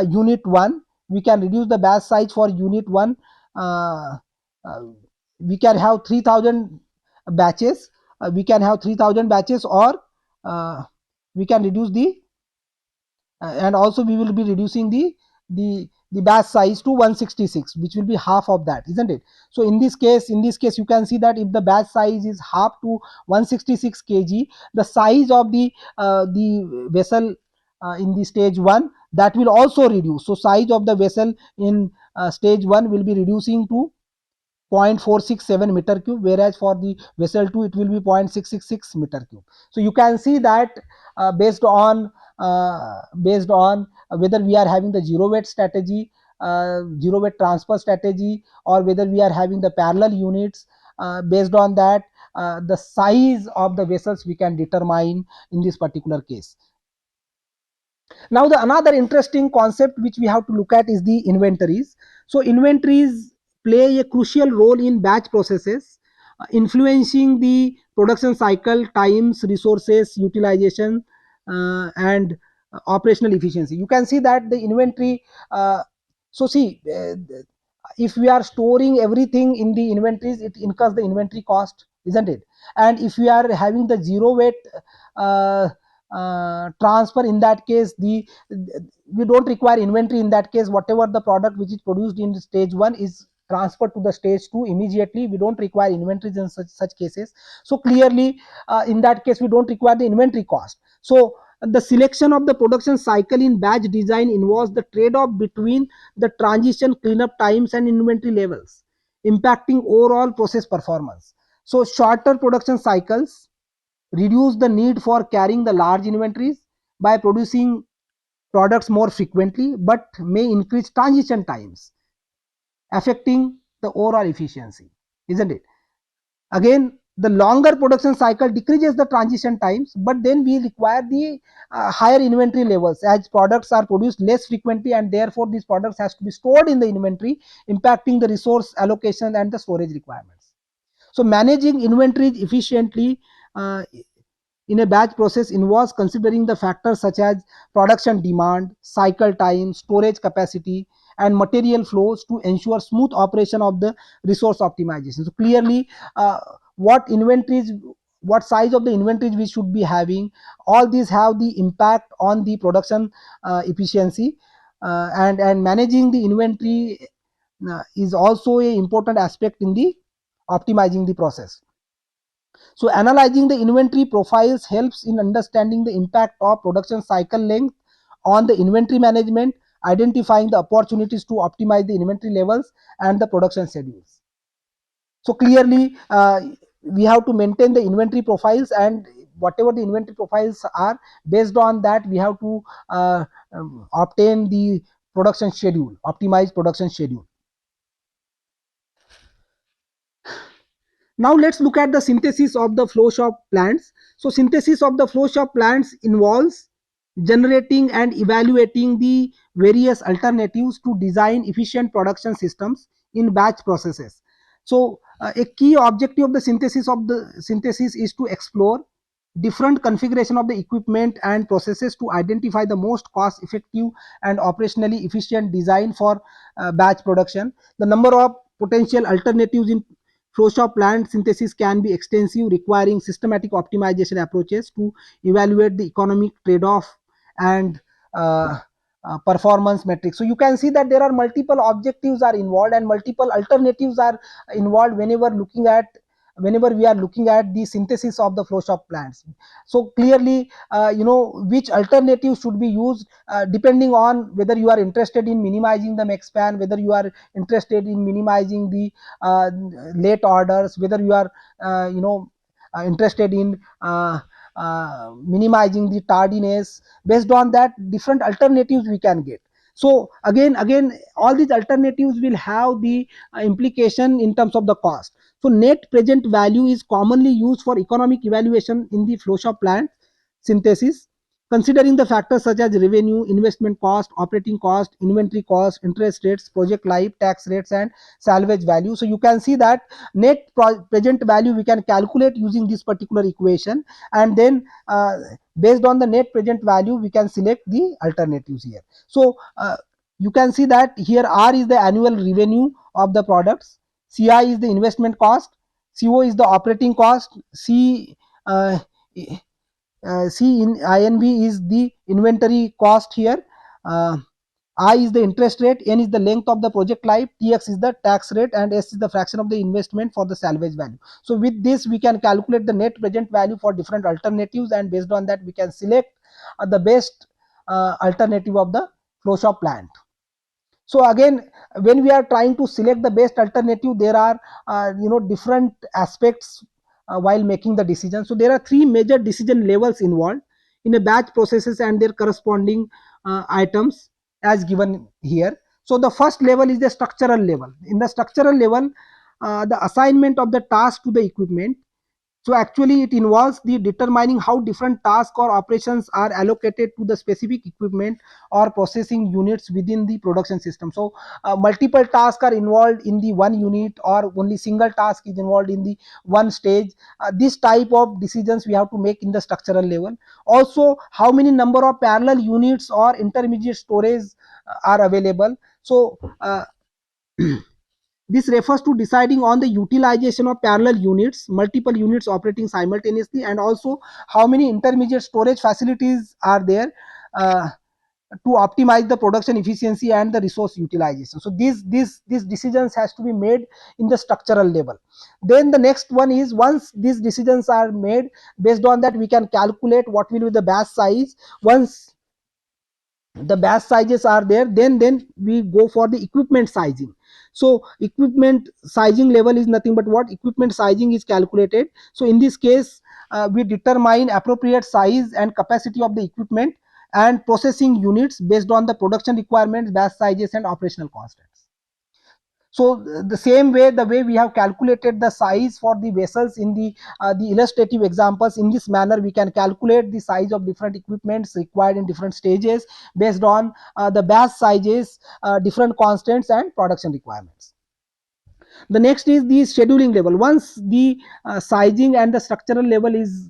unit 1, we can reduce the batch size for unit 1, uh, uh, we can have 3,000 batches, we can have 3,000 batches, or uh, we can reduce the and also we will be reducing the batch size to 166, which will be half of that, isn't it? So in this case you can see that if the batch size is half to 166 kg, the size of the vessel in the stage 1, that will also reduce. So size of the vessel in stage 1 will be reducing to 0.467 meter cube, whereas for the vessel 2 it will be 0.666 meter cube. So you can see that based on whether we are having the zero weight strategy, zero weight transfer strategy, or whether we are having the parallel units, based on that the size of the vessels we can determine in this particular case. Now the another interesting concept which we have to look at is the inventories. So inventories play a crucial role in batch processes, influencing the production cycle, times, resources utilization, and operational efficiency. You can see that the inventory, so see, if we are storing everything in the inventories, it incurs the inventory cost, isn't it? And if we are having the zero weight uh, transfer, in that case we don't require inventory. In that case, whatever the product which is produced in stage 1 is transferred to the stage 2 immediately, we don't require inventories in such cases. So clearly in that case we don't require the inventory cost. So the selection of the production cycle in batch design involves the trade-off between the transition, cleanup times, and inventory levels, impacting overall process performance. So shorter production cycles reduce the need for carrying the large inventories by producing products more frequently, but may increase transition times, affecting the overall efficiency, isn't it? Again, The longer production cycle decreases the transition times, but then we require the higher inventory levels, as products are produced less frequently, and therefore these products has to be stored in the inventory, impacting the resource allocation and the storage requirements. So managing inventories efficiently in a batch process involves considering the factors such as production demand, cycle time, storage capacity, and material flows to ensure smooth operation of the resource optimization. So clearly, what inventories, what size of the inventories we should be having, all these have the impact on the production efficiency, and managing the inventory is also a important aspect in the optimizing the process. So analyzing the inventory profiles helps in understanding the impact of production cycle length on the inventory management, identifying the opportunities to optimize the inventory levels and the production schedules. So clearly, we have to maintain the inventory profiles, and whatever the inventory profiles are, based on that we have to obtain the production schedule, optimize production schedule. Now let's look at the synthesis of the flow shop plants. So synthesis of the flow shop plants involves generating and evaluating the various alternatives to design efficient production systems in batch processes. So a key objective of the synthesis is to explore different configuration of the equipment and processes to identify the most cost effective and operationally efficient design for batch production. The number of potential alternatives in flow shop plant synthesis can be extensive, requiring systematic optimization approaches to evaluate the economic trade-off and performance metrics. So you can see that there are multiple objectives are involved and multiple alternatives are involved whenever we are looking at the synthesis of the flow shop plants. So clearly, which alternative should be used depending on whether you are interested in minimizing the max span, whether you are interested in minimizing the late orders, whether you are interested in minimizing the tardiness. Based on that, different alternatives we can get. So again all these alternatives will have the implication in terms of the cost. So net present value is commonly used for economic evaluation in the flow shop plant synthesis, considering the factors such as revenue, investment cost, operating cost, inventory cost, interest rates, project life, tax rates, and salvage value. So you can see that net present value we can calculate using this particular equation, and then based on the net present value we can select the alternatives here. So you can see that here R is the annual revenue of the products, CI is the investment cost, CO is the operating cost, uh, C in INV is the inventory cost here. Uh, I is the interest rate, N is the length of the project life, TX is the tax rate, and S is the fraction of the investment for the salvage value. So with this, we can calculate the net present value for different alternatives, and based on that, we can select the best alternative of the flow shop plant. So again, when we are trying to select the best alternative, there are different aspects while making the decision. So there are three major decision levels involved in a batch processes and their corresponding items as given here. So the first level is the structural level. In the structural level, the assignment of the task to the equipment. So actually it involves the determining how different tasks or operations are allocated to the specific equipment or processing units within the production system. So multiple tasks are involved in the one unit, or only single task is involved in the one stage. This type of decisions we have to make in the structural level. Also, how many number of parallel units or intermediate storage are available. So this refers to deciding on the utilization of parallel units, multiple units operating simultaneously, and also how many intermediate storage facilities are there to optimize the production efficiency and the resource utilization. So these decisions has to be made in the structural level. Then the next one is, once these decisions are made, based on that we can calculate what will be the batch size. Once the batch sizes are there, then we go for the equipment sizing. So equipment sizing level is nothing but what equipment sizing is calculated. So in this case, we determine appropriate size and capacity of the equipment and processing units based on the production requirements, batch sizes, and operational constants. So the same way, the way we have calculated the size for the vessels in the illustrative examples, in this manner we can calculate the size of different equipments required in different stages based on the batch sizes, different constants and production requirements. The next is the scheduling level. Once the sizing and the structural level is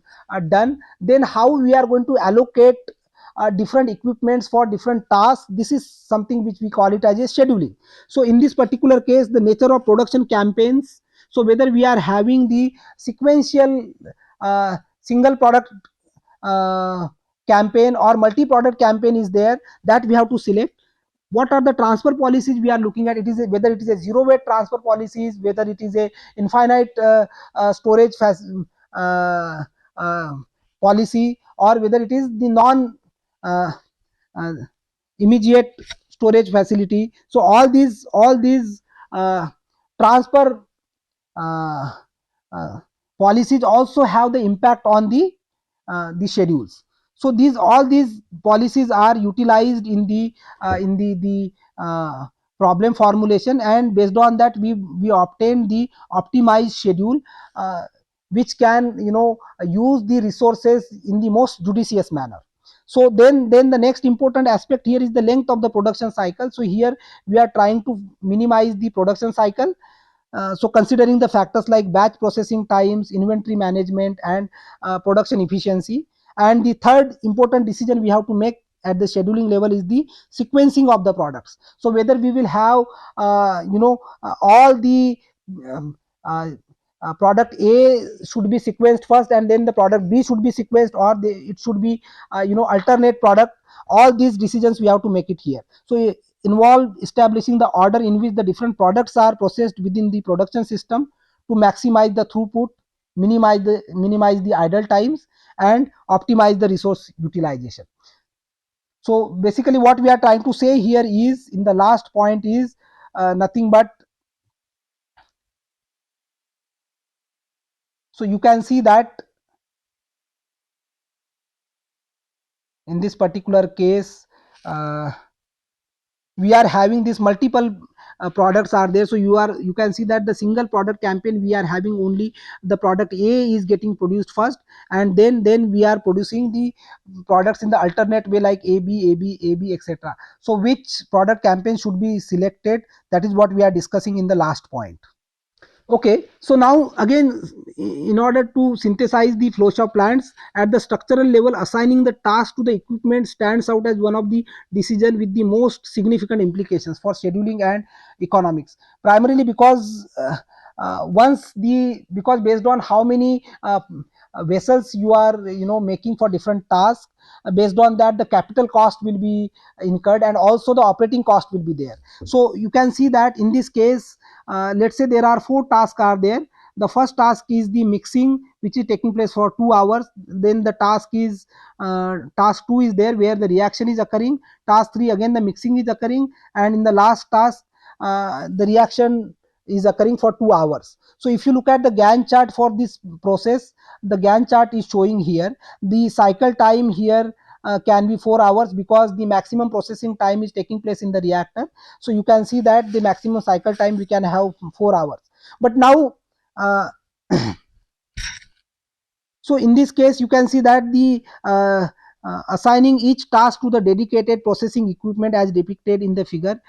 done, then how we are going to allocate different equipments for different tasks, this is something which we call it as a scheduling. So in this particular case, the nature of production campaigns, so whether we are having the sequential single product campaign or multi product campaign is there, that we have to select. What are the transfer policies we are looking at? It is whether it is a zero weight transfer policies, whether it is a infinite storage uh, uh, policy, or whether it is the non uh, uh, immediate storage facility. So all these uh, transfer uh, uh, policies also have the impact on the schedules. So all these policies are utilized in the problem formulation, and based on that we obtain the optimized schedule, uh, which can use the resources in the most judicious manner. So then the next important aspect here is the length of the production cycle. So here we are trying to minimize the production cycle. So considering the factors like batch processing times, inventory management, and production efficiency. And the third important decision we have to make at the scheduling level is the sequencing of the products. So whether we will have all the um, uh, product A should be sequenced first and then the product B should be sequenced, or it should be alternate product. All these decisions we have to make it here. So involve establishing the order in which the different products are processed within the production system to maximize the throughput, minimize the idle times, and optimize the resource utilization. So basically what we are trying to say here is, in the last point, is nothing but, so you can see that in this particular case, we are having this multiple products are there. So you can see that the single product campaign, we are having only the product A is getting produced first, and then we are producing the products in the alternate way like AB etc. So which product campaign should be selected, that is what we are discussing in the last point. Okay, so now again, in order to synthesize the flowchart plans at the structural level, assigning the task to the equipment stands out as one of the decision with the most significant implications for scheduling and economics. Primarily because because based on how many vessels you are making for different tasks, based on that the capital cost will be incurred and also the operating cost will be there. So you can see that in this case, let's say there are 4 tasks are there. The first task is the mixing, which is taking place for 2 hours. Then the task 2 is there where the reaction is occurring. Task 3 again the mixing is occurring, and in the last task the reaction is occurring for 2 hours. So if you look at the Gantt chart for this process, the Gantt chart is showing here the cycle time here can be 4 hours because the maximum processing time is taking place in the reactor. So you can see that the maximum cycle time we can have 4 hours. But now so in this case you can see that the assigning each task to the dedicated processing equipment as depicted in the figure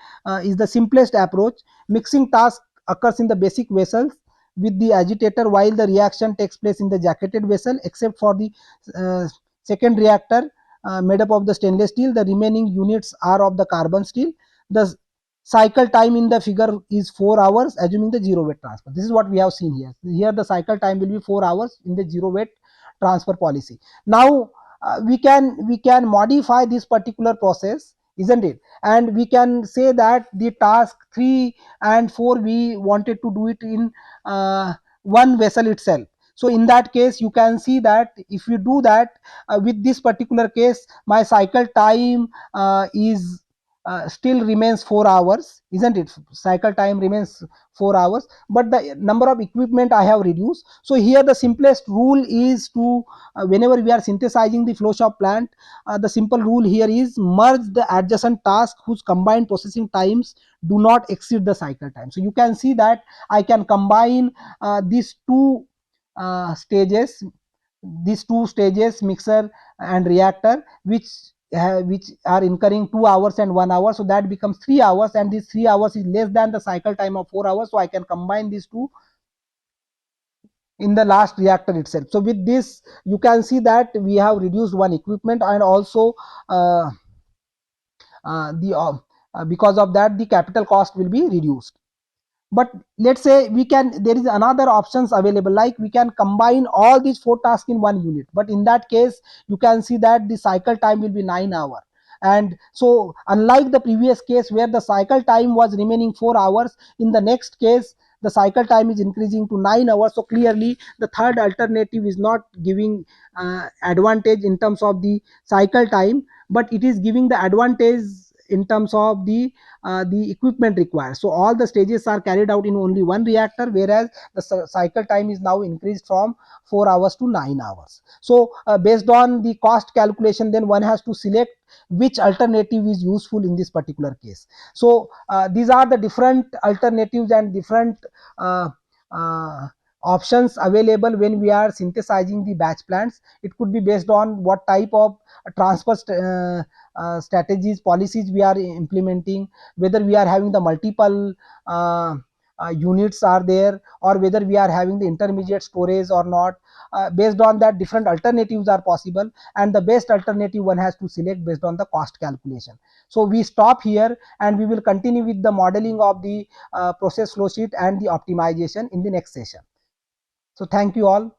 is the simplest approach. Mixing task occurs in the basic vessels with the agitator, while the reaction takes place in the jacketed vessel, except for the uh, second reactor made up of the stainless steel. The remaining units are of the carbon steel. The cycle time in the figure is 4 hours, assuming the zero weight transfer. This is what we have seen here. Here the cycle time will be 4 hours in the zero weight transfer policy. Now we can modify this particular process, isn't it? And we can say that the task 3 and 4 we wanted to do it in one vessel itself. So in that case you can see that if you do that with this particular case, my cycle time is still remains 4 hours, isn't it? Cycle time remains 4 hours, but the number of equipment I have reduced. So here the simplest rule is to, whenever we are synthesizing the flow shop plant, the simple rule here is merge the adjacent tasks whose combined processing times do not exceed the cycle time. So you can see that I can combine these stages two stages, mixer and reactor, which are incurring 2 hours and 1 hour, so that becomes 3 hours, and this 3 hours is less than the cycle time of 4 hours, so I can combine these two in the last reactor itself. So with this you can see that we have reduced one equipment, and also uh, the because of that the capital cost will be reduced. But let's say we can, there is another options available, like we can combine all these 4 tasks in one unit, but in that case you can see that the cycle time will be 9 hours. And so unlike the previous case where the cycle time was remaining 4 hours, in the next case the cycle time is increasing to 9 hours. So clearly the third alternative is not giving advantage in terms of the cycle time, but it is giving the advantage in terms of the equipment required. So all the stages are carried out in only one reactor, whereas the cycle time is now increased from 4 hours to 9 hours. So based on the cost calculation, then one has to select which alternative is useful in this particular case. So these are the different alternatives and different uh, uh, options available when we are synthesizing the batch plants. It could be based on what type of transfer strategies, policies we are implementing, whether we are having the multiple units are there, or whether we are having the intermediate storage or not. Based on that different alternatives are possible, and the best alternative one has to select based on the cost calculation. So we stop here, and we will continue with the modeling of the process flow sheet and the optimization in the next session. So thank you all.